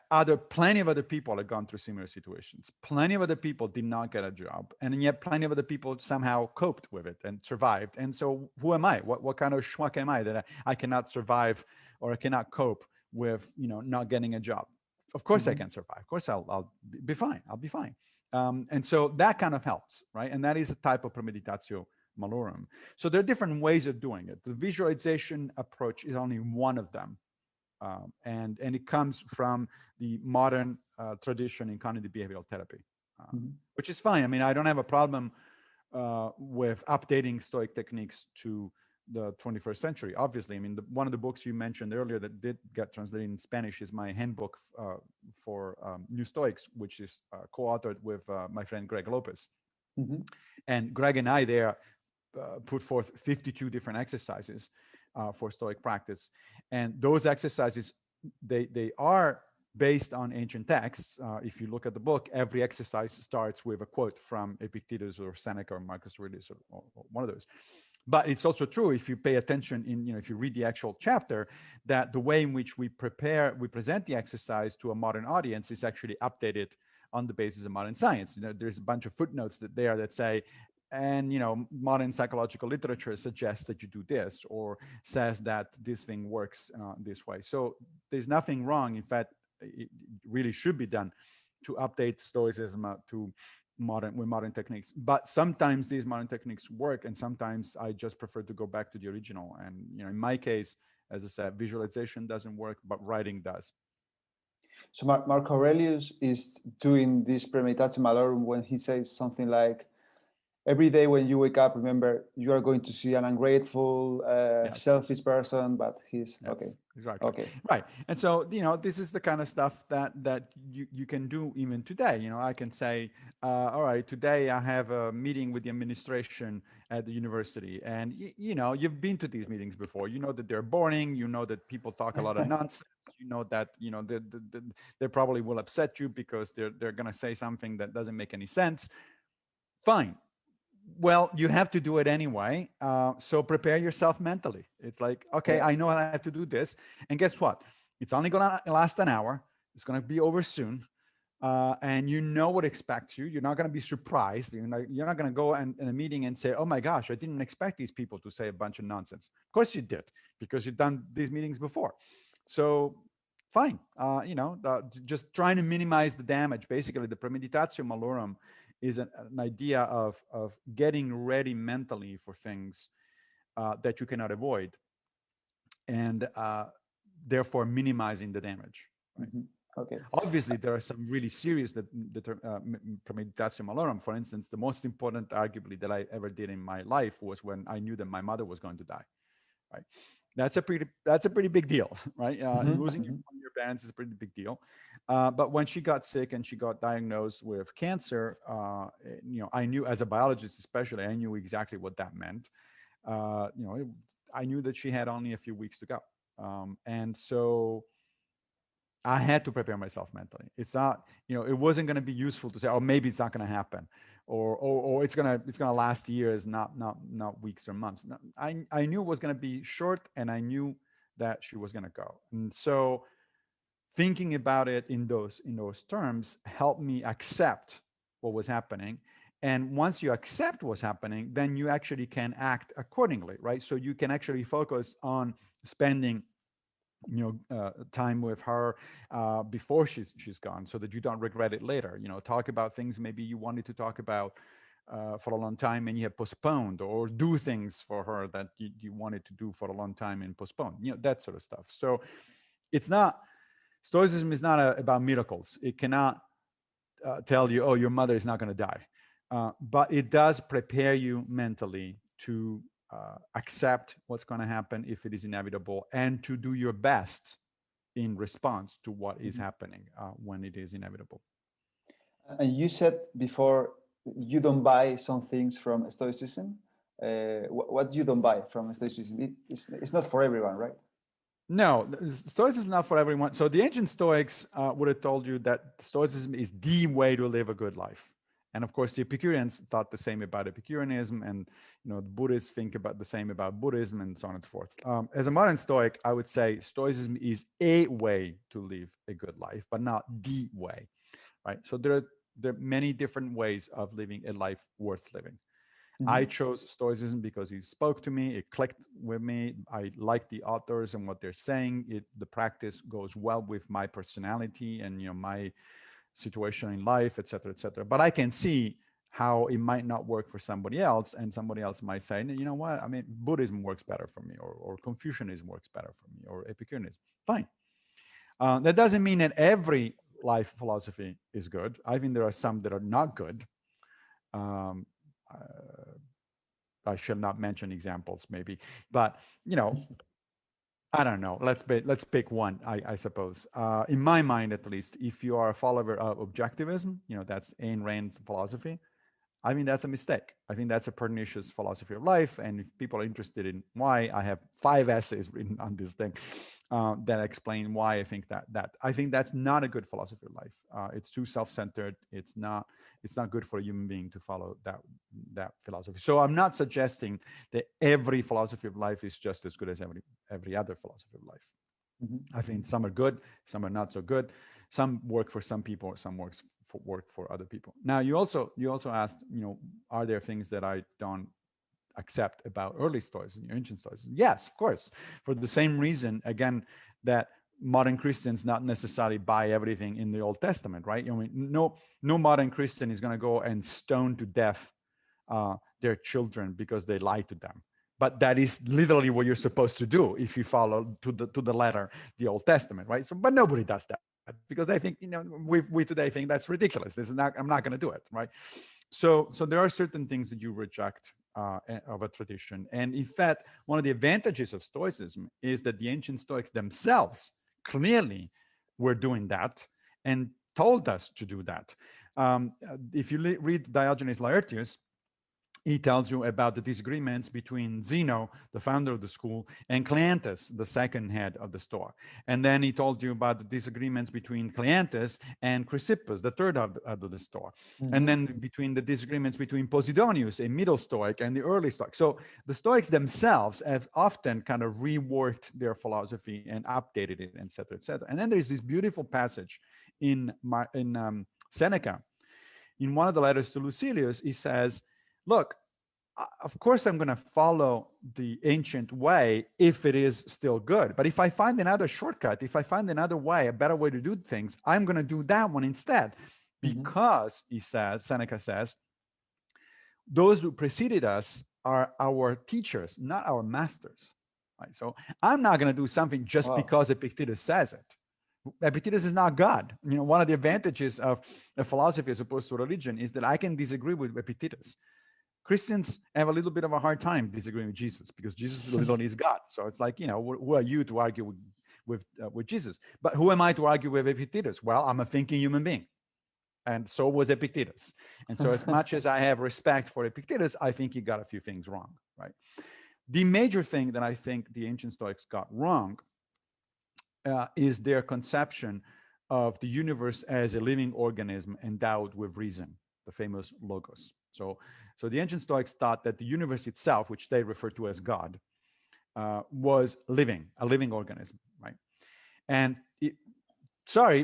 plenty of other people have gone through similar situations. Plenty of other people did not get a job, and yet plenty of other people somehow coped with it and survived. And so, who am I? What kind of schmuck am I that I cannot survive or I cannot cope with, not getting a job? Of course, I can survive. Of course, I'll be fine. I'll be fine. And so that kind of helps, right? And that is a type of Premeditatio Malorum. So there are different ways of doing it. The visualization approach is only one of them. And it comes from the modern tradition in cognitive behavioral therapy, which is fine. I mean, I don't have a problem with updating Stoic techniques to the 21st century. Obviously, I mean, one of the books you mentioned earlier that did get translated in Spanish is my Handbook for New Stoics, which is co-authored with my friend Greg Lopez. Mm-hmm. And Greg and I there put forth 52 different exercises for Stoic practice. And those exercises, they are based on ancient texts. If you look at the book, every exercise starts with a quote from Epictetus or Seneca or Marcus Aurelius or one of those. But it's also true, if you pay attention if you read the actual chapter, that the way in which we present the exercise to a modern audience is actually updated on the basis of modern science. There's a bunch of footnotes that say, and modern psychological literature suggests that you do this, or says that this thing works this way. So there's nothing wrong. In fact, it really should be done to update Stoicism to modern techniques. But sometimes these modern techniques work, and sometimes I just prefer to go back to the original. And in my case, As I said, visualization doesn't work, but writing does. So Marco Aurelius is doing this Premeditatio Malorum when he says something like, every day when you wake up, remember you are going to see an ungrateful, Yes. selfish person, but he's Yes, okay. exactly. Okay. Right. And so, this is the kind of stuff that you can do even today. I can say, all right, today I have a meeting with the administration at the university. And, you've been to these meetings before. You know that they're boring. You know that people talk a lot of nonsense. You know that, they probably will upset you because they're going to say something that doesn't make any sense. Fine. Well, you have to do it anyway. So prepare yourself mentally. It's like, okay, Yeah. I know I have to do this. And guess what? It's only going to last an hour. It's going to be over soon. And you know what expects you. You're not going to be surprised. You're not going to go in a meeting and say, oh my gosh, I didn't expect these people to say a bunch of nonsense. Of course you did, because you've done these meetings before. So fine. Just trying to minimize the damage. Basically, the Premeditatio Malorum is an idea of getting ready mentally for things that you cannot avoid, and therefore minimizing the damage. Right? Mm-hmm. Okay. Obviously, there are some really serious Premeditatio Malorum. For instance, the most important, arguably, that I ever did in my life was when I knew that my mother was going to die. Right. That's a pretty big deal, right? Losing one of your parents is a pretty big deal. But when she got sick and she got diagnosed with cancer, I knew, as a biologist especially, I knew exactly what that meant. I knew that she had only a few weeks to go, and so I had to prepare myself mentally. It's not, it wasn't going to be useful to say, oh, maybe it's not going to happen, or it's gonna last years, not weeks or months. No, I knew it was going to be short, and I knew that she was going to go. And so thinking about it in those terms helped me accept what was happening. And once you accept what's happening, then you actually can act accordingly, right? So you can actually focus on spending time with her before she's gone, so that you don't regret it later. Talk about things maybe you wanted to talk about for a long time and you have postponed, or do things for her that you wanted to do for a long time and postponed, that sort of stuff. So it's not, Stoicism is not about miracles. It cannot tell you, oh, your mother is not going to die, but it does prepare you mentally to accept what's going to happen if it is inevitable, and to do your best in response to what is happening when it is inevitable. And you said before you don't buy some things from Stoicism. What you don't buy from Stoicism? It's not for everyone, right? No, Stoicism is not for everyone. So the ancient Stoics would have told you that Stoicism is the way to live a good life. And of course, the Epicureans thought the same about Epicureanism, and the Buddhists think about the same about Buddhism, and so on and so forth. As a modern Stoic, I would say Stoicism is a way to live a good life, but not the way, right? So there are many different ways of living a life worth living. I chose Stoicism because it spoke to me. It clicked with me. I like the authors and what they're saying. The practice goes well with my personality and my situation in life, etc., etc. But I can see how it might not work for somebody else, and somebody else might say, you know what? I mean, Buddhism works better for me, or Confucianism works better for me, or Epicureanism. Fine. That doesn't mean that every life philosophy is good. I think there are some that are not good. I should not mention examples, maybe, but I don't know. Let's pick one. I suppose, in my mind at least, if you are a follower of Objectivism, that's Ayn Rand's philosophy, I mean, that's a mistake. I think that's a pernicious philosophy of life. And if people are interested in why, I have 5 essays written on this thing that explain why I think that I think that's not a good philosophy of life. It's too self-centered. It's not good for a human being to follow that philosophy. So I'm not suggesting that every philosophy of life is just as good as every other philosophy of life. I think some are good, some are not so good. Some work for some people, some work for other people. Now, you also asked, are there things that I don't accept about early Stoicism, ancient Stoicism? Yes, of course. For the same reason, again, that modern Christians not necessarily buy everything in the Old Testament, right? No modern Christian is going to go and stone to death their children because they lied to them. but that is literally what you're supposed to do if you follow to the letter the Old Testament, right? So, but nobody does that because they think, we today think that's ridiculous. This is not. I'm not going to do it, right? So there are certain things that you reject of a tradition, and in fact, one of the advantages of Stoicism is that the ancient Stoics themselves clearly were doing that and told us to do that. If you read Diogenes Laertius, he tells you about the disagreements between Zeno, the founder of the school, and Cleanthus, the second head of the Stoa. And then he told you about the disagreements between Cleanthus and Chrysippus, the third of the Stoa. Mm-hmm. And then between the disagreements between Posidonius, a middle Stoic, and the early Stoic. So the Stoics themselves have often kind of reworked their philosophy and updated it, et cetera, et cetera. And then there's this beautiful passage in Seneca. In one of the letters to Lucilius, he says, look, of course I'm going to follow the ancient way if it is still good. But if I find another shortcut, if I find another way, a better way to do things, I'm going to do that one instead. Because, he says, Seneca says, those who preceded us are our teachers, not our masters. Right? So I'm not going to do something just because Epictetus says it. Epictetus is not God. One of the advantages of a philosophy as opposed to religion is that I can disagree with Epictetus. Christians have a little bit of a hard time disagreeing with Jesus because Jesus literally is God. So it's like, who are you to argue with Jesus? But who am I to argue with Epictetus? Well, I'm a thinking human being. And so was Epictetus. And so as much as I have respect for Epictetus, I think he got a few things wrong, right? The major thing that I think the ancient Stoics got wrong is their conception of the universe as a living organism endowed with reason, the famous logos. So the ancient Stoics thought that the universe itself, which they refer to as God, was a living organism, right? And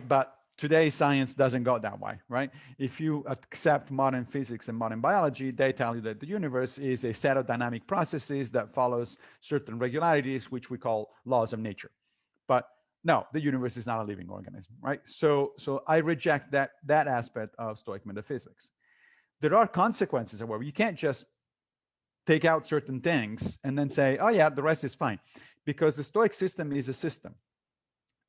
but today science doesn't go that way, right? If you accept modern physics and modern biology, they tell you that the universe is a set of dynamic processes that follows certain regularities, which we call laws of nature. But no, the universe is not a living organism, right? So I reject that aspect of Stoic metaphysics. There are consequences, however. You can't just take out certain things and then say, oh yeah, the rest is fine. Because the Stoic system is a system.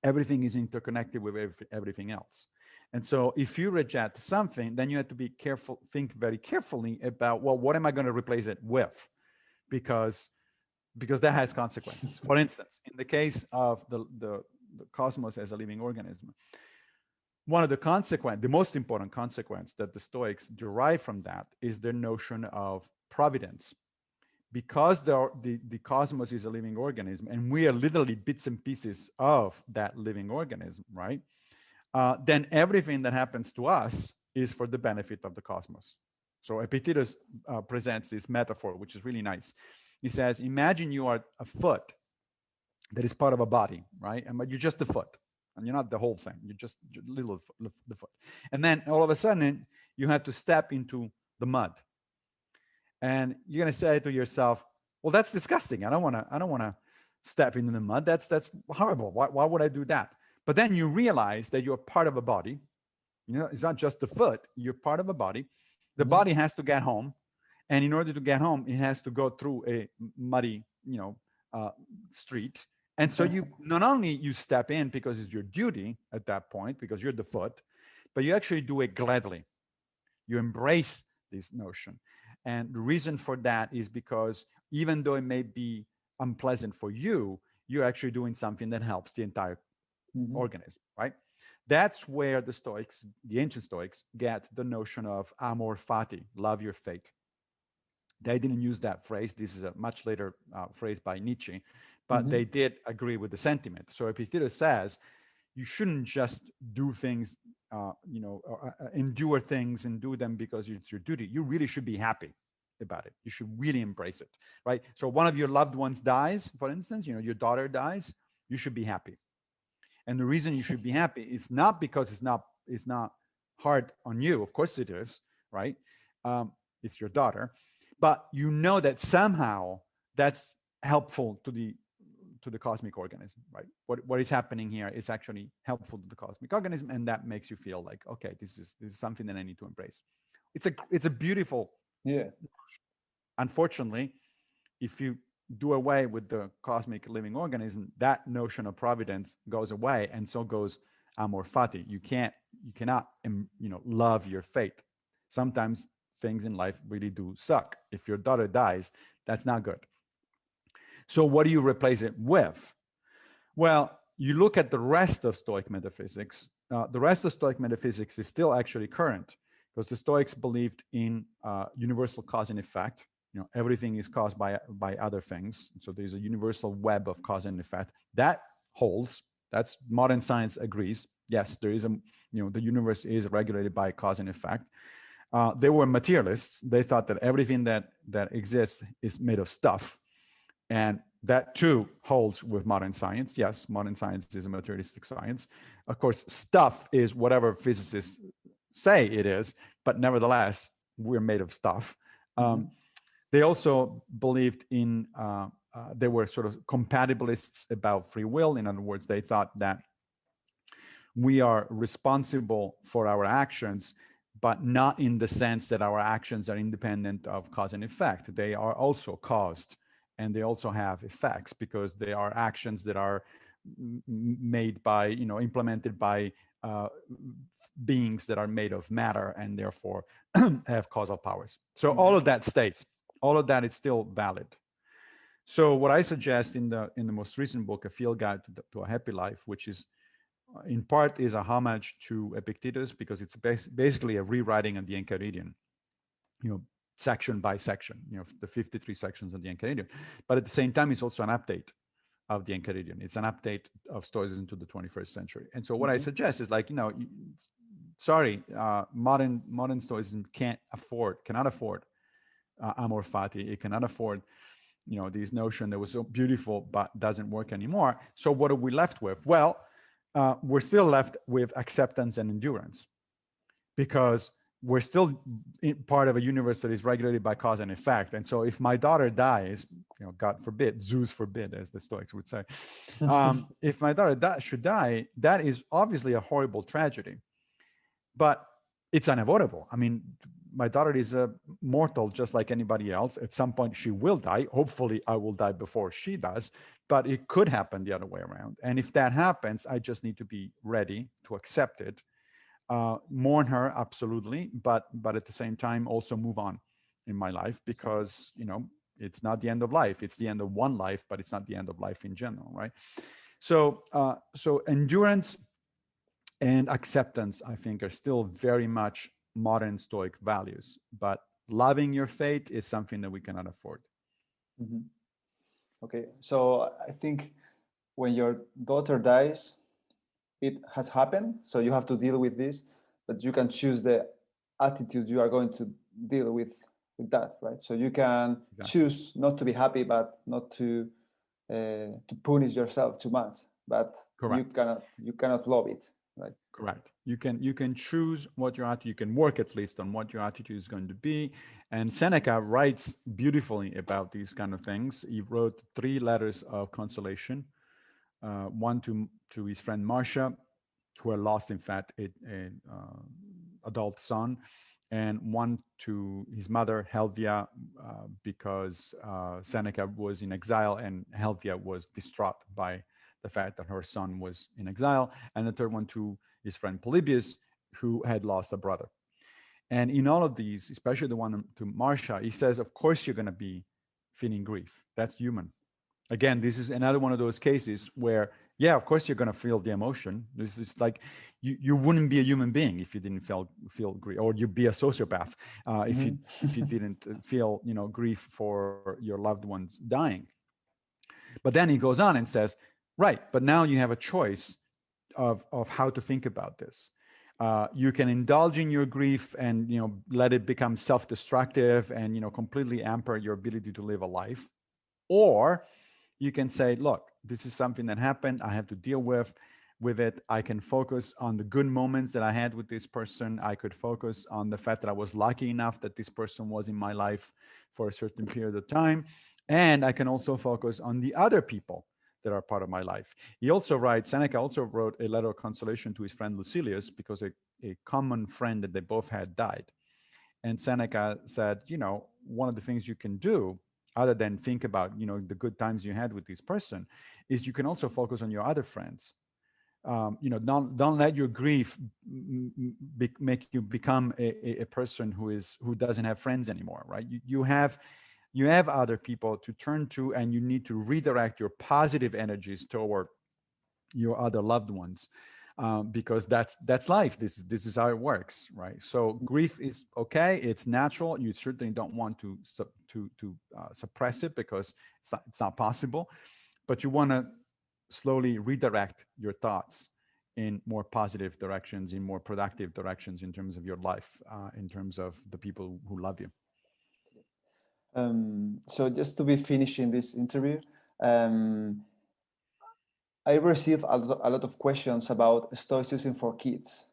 Everything is interconnected with everything else. And so if you reject something, then you have to be careful, think very carefully about, well, what am I going to replace it with? Because that has consequences. For instance, in the case of the cosmos as a living organism, one of the most important consequence that the Stoics derive from that is their notion of providence. Because the cosmos is a living organism, and we are literally bits and pieces of that living organism, right? Then everything that happens to us is for the benefit of the cosmos. So Epictetus presents this metaphor, which is really nice. He says, imagine you are a foot that is part of a body, right? But you're just the foot. And you're not the whole thing. You're just little the foot. And then all of a sudden, you have to step into the mud. And you're going to say to yourself, well, that's disgusting. I don't want to step into the mud. That's horrible. Why would I do that? But then you realize that you're part of a body. It's not just the foot. You're part of a body. The body has to get home. And in order to get home, it has to go through a muddy, street. And so you not only you step in because it's your duty at that point, because you're the foot, but you actually do it gladly. You embrace this notion. And the reason for that is because even though it may be unpleasant for you, you're actually doing something that helps the entire organism, right? That's where the ancient Stoics, get the notion of amor fati, love your fate. They didn't use that phrase. This is a much later phrase by Nietzsche, but they did agree with the sentiment. So Epictetus says, you shouldn't just do things, endure things and do them because it's your duty. You really should be happy about it. You should really embrace it, right? So one of your loved ones dies, for instance, your daughter dies, you should be happy. And the reason you should be happy, it's not because it's not hard on you. Of course it is, right? It's your daughter. But you know that somehow that's helpful to the cosmic organism, right? What is happening here is actually helpful to the cosmic organism, and that makes you feel like, okay, this is something that I need to embrace. It's a beautiful. Yeah. Unfortunately, if you do away with the cosmic living organism, that notion of providence goes away, and so goes amor fati. You cannot, love your fate. Sometimes things in life really do suck. If your daughter dies, that's not good. So what do you replace it with? Well, you look at the rest of Stoic metaphysics. The rest of Stoic metaphysics is still actually current, because the Stoics believed in universal cause and effect. Everything is caused by other things. So there's a universal web of cause and effect that holds. That's modern science agrees. Yes, there is the universe is regulated by cause and effect. They were materialists. They thought that everything that exists is made of stuff. And that too holds with modern science. Yes, modern science is a materialistic science. Of course, stuff is whatever physicists say it is, but nevertheless, we're made of stuff. Mm-hmm. They also believed in, they were sort of compatibilists about free will. In other words, they thought that we are responsible for our actions, but not in the sense that our actions are independent of cause and effect. They are also caused, and they also have effects, because they are actions that are made by, implemented by beings that are made of matter, and therefore have causal powers. So all of that stays. All of that is still valid. So what I suggest in the most recent book, A Field Guide to a Happy Life, which is in part is a homage to Epictetus, because it's basically a rewriting of the Enchiridion, section by section, the 53 sections of the Enchiridion. But at the same time, it's also an update of the Enchiridion. It's an update of Stoicism to the 21st century. And so what I suggest is modern Stoicism cannot afford amor fati. It cannot afford, this notion that was so beautiful but doesn't work anymore. So what are we left with? Well, we're still left with acceptance and endurance, because we're still part of a universe that is regulated by cause and effect. And so if my daughter dies, God forbid, Zeus forbid, as the Stoics would say, if my daughter should die, that is obviously a horrible tragedy, but it's unavoidable. I mean, my daughter is mortal just like anybody else. At some point she will die. Hopefully I will die before she does, but it could happen the other way around. And if that happens, I just need to be ready to accept it, mourn her, absolutely, but at the same time also move on in my life, because it's not the end of life. It's the end of one life, but it's not the end of life in general, right? So endurance and acceptance, I think, are still very much modern Stoic values, but loving your fate is something that we cannot afford. Mm-hmm. Okay, so I think when your daughter dies, it has happened, so you have to deal with this, but you can choose the attitude you are going to deal with that, right? So you can choose not to be happy, but not to punish yourself too much, but Correct. you cannot love it, right? Correct. You can choose what your attitude, you can work at least on what your attitude is going to be. And Seneca writes beautifully about these kind of things. He wrote 3 letters of consolation, one to his friend Marcia, who had lost, in fact, an adult son, and one to his mother, Helvia, because Seneca was in exile, and Helvia was distraught by the fact that her son was in exile, and the third one to his friend Polybius, who had lost a brother. And in all of these, especially the one to Marcia, he says, of course you're going to be feeling grief. That's human. Again, this is another one of those cases where, yeah, of course you're going to feel the emotion. This is like you wouldn't be a human being if you didn't feel grief, or you'd be a sociopath if you didn't feel grief for your loved ones dying. But then he goes on and says, right, but now you have a choice of how to think about this. You can indulge in your grief and let it become self-destructive and completely hamper your ability to live a life, or you can say, look, this is something that happened. I have to deal with it. I can focus on the good moments that I had with this person. I could focus on the fact that I was lucky enough that this person was in my life for a certain period of time. And I can also focus on the other people that are part of my life. Seneca also wrote a letter of consolation to his friend Lucilius, because a common friend that they both had died. And Seneca said, one of the things you can do other than think about, the good times you had with this person, is you can also focus on your other friends. Don't let your grief make you become a person who doesn't have friends anymore, right? You have other people to turn to, and you need to redirect your positive energies toward your other loved ones, because that's life. This is how it works, right? So grief is okay, it's natural. You certainly don't want to suppress it, because it's not possible, but you want to slowly redirect your thoughts in more positive directions, in more productive directions, in terms of your life, in terms of the people who love you. So just to be finishing this interview, um, I receive a lot of questions about Stoicism for kids.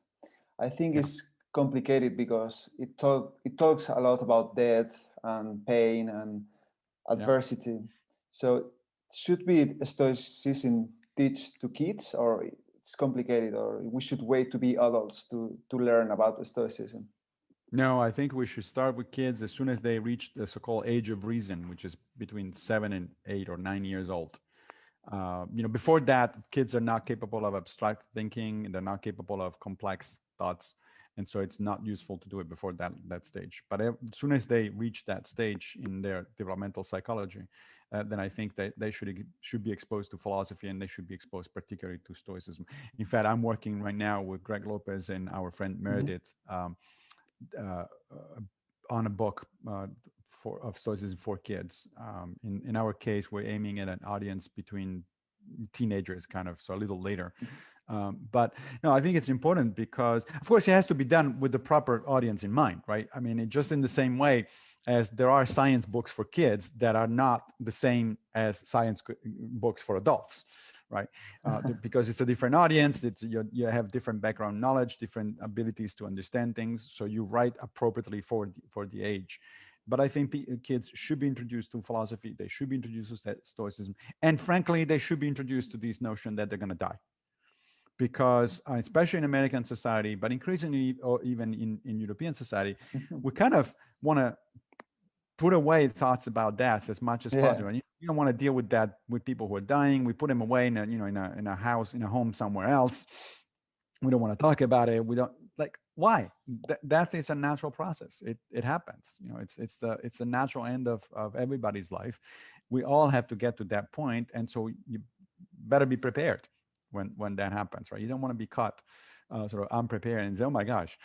I think Yeah, it's complicated because it talks a lot about death and pain and yeah. adversity. So should we Stoicism teach to kids, or it's complicated, or we should wait to be adults to learn about Stoicism? No, I think we should start with kids as soon as they reach the so-called age of reason, which is between 7 and 8 or 9 years old. Before that, kids are not capable of abstract thinking, and they're not capable of complex thoughts, and so it's not useful to do it before that stage. But as soon as they reach that stage in their developmental psychology, then I think that they should be exposed to philosophy, and they should be exposed particularly to Stoicism. In fact, I'm working right now with Greg Lopez and our friend Mhm. Meredith, uh, on a book of Stoicism for kids. In our case, we're aiming at an audience between teenagers, kind of, so a little later. But no, I think it's important because, of course, it has to be done with the proper audience in mind, right? I mean, just in the same way as there are science books for kids that are not the same as science books for adults, right? Because it's a different audience. You have different background knowledge, different abilities to understand things. So you write appropriately for the age. But I think kids should be introduced to philosophy. They should be introduced to Stoicism. And frankly, they should be introduced to this notion that they're going to die. Because especially in American society, but increasingly, or even in European society, we kind of want to put away thoughts about death as much as Yeah. possible. And you don't want to deal with that with people who are dying. We put them away in a house, in a home somewhere else. We don't want to talk about it. We don't like why. That is a natural process. It happens. It's the natural end of everybody's life. We all have to get to that point, and so you better be prepared when that happens, right? You don't want to be caught sort of unprepared and say, oh my gosh,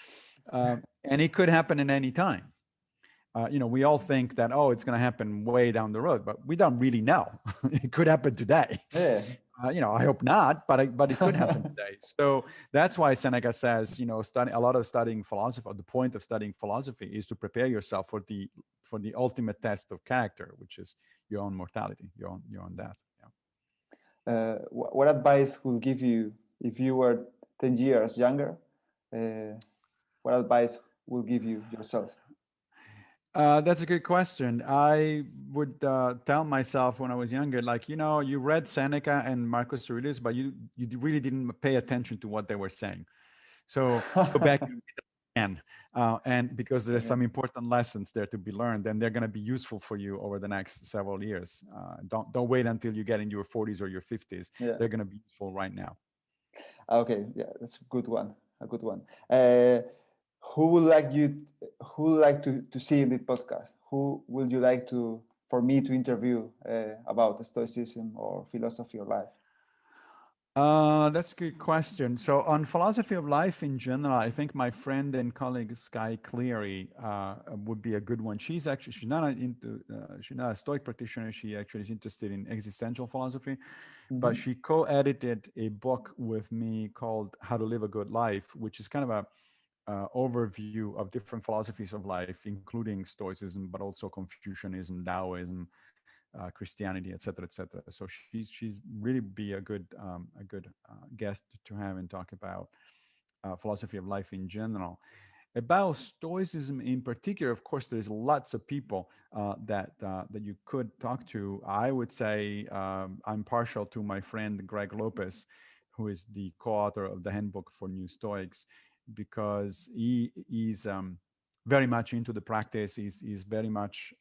and it could happen at any time. We all think that, oh, it's going to happen way down the road, but we don't really know. It could happen today. Yeah. I hope not, but it could happen today. So that's why Seneca says, a lot of studying philosophy, or the point of studying philosophy, is to prepare yourself for the ultimate test of character, which is your own mortality, your own death. What advice would give you if you were 10 years younger? Uh, what advice will give you yourself? That's a good question. I would tell myself when I was younger, like, you read Seneca and Marcus Aurelius, but you really didn't pay attention to what they were saying. So go back and read them again, and because there's Okay. some important lessons there to be learned, and they're going to be useful for you over the next several years. Don't wait until you get in your 40s or your 50s. Yeah. They're going to be useful right now. Okay. Yeah, that's a good one. A good one. Who would like you? Who would like to see in the podcast? Who would you like for me to interview about Stoicism or philosophy of life? That's a good question. So on philosophy of life in general, I think my friend and colleague Sky Cleary would be a good one. She's not a Stoic practitioner. She actually is interested in existential philosophy, but Mm-hmm. she co-edited a book with me called How to Live a Good Life, which is kind of a overview of different philosophies of life, including Stoicism, but also Confucianism, Taoism, Christianity, etc., etc. So she's really be a good guest to have and talk about philosophy of life in general. About Stoicism in particular, of course, there's lots of people that you could talk to. I would say I'm partial to my friend Greg Lopez, who is the co-author of the Handbook for New Stoics, because he is very much into the practice. He's very much,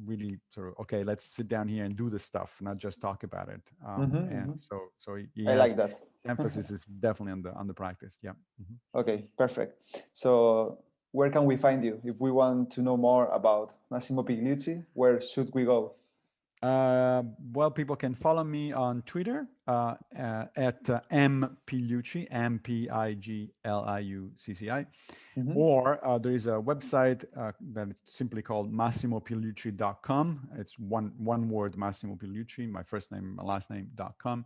really sort of, okay, let's sit down here and do the stuff, not just talk about it. And so he I has, like that. his emphasis is definitely on the practice. Yeah. Okay, perfect. So where can we find you? If we want to know more about Massimo Pigliucci, where should we go? Well, people can follow me on Twitter at mpigliucci, Mpigliucci, or there is a website that is simply called massimopigliucci.com. It's one word, Massimo Pigliucci, my first name, my last name.com.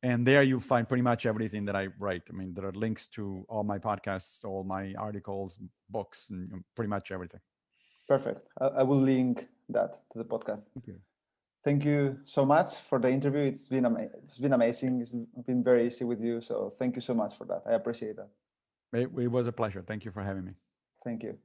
And there you'll find pretty much everything that I write. I mean, there are links to all my podcasts, all my articles, books, and pretty much everything. Perfect. I will link that to the podcast. Thank you. Thank you so much for the interview. It's been amazing. It's been very easy with you. So thank you so much for that. I appreciate that. It was a pleasure. Thank you for having me. Thank you.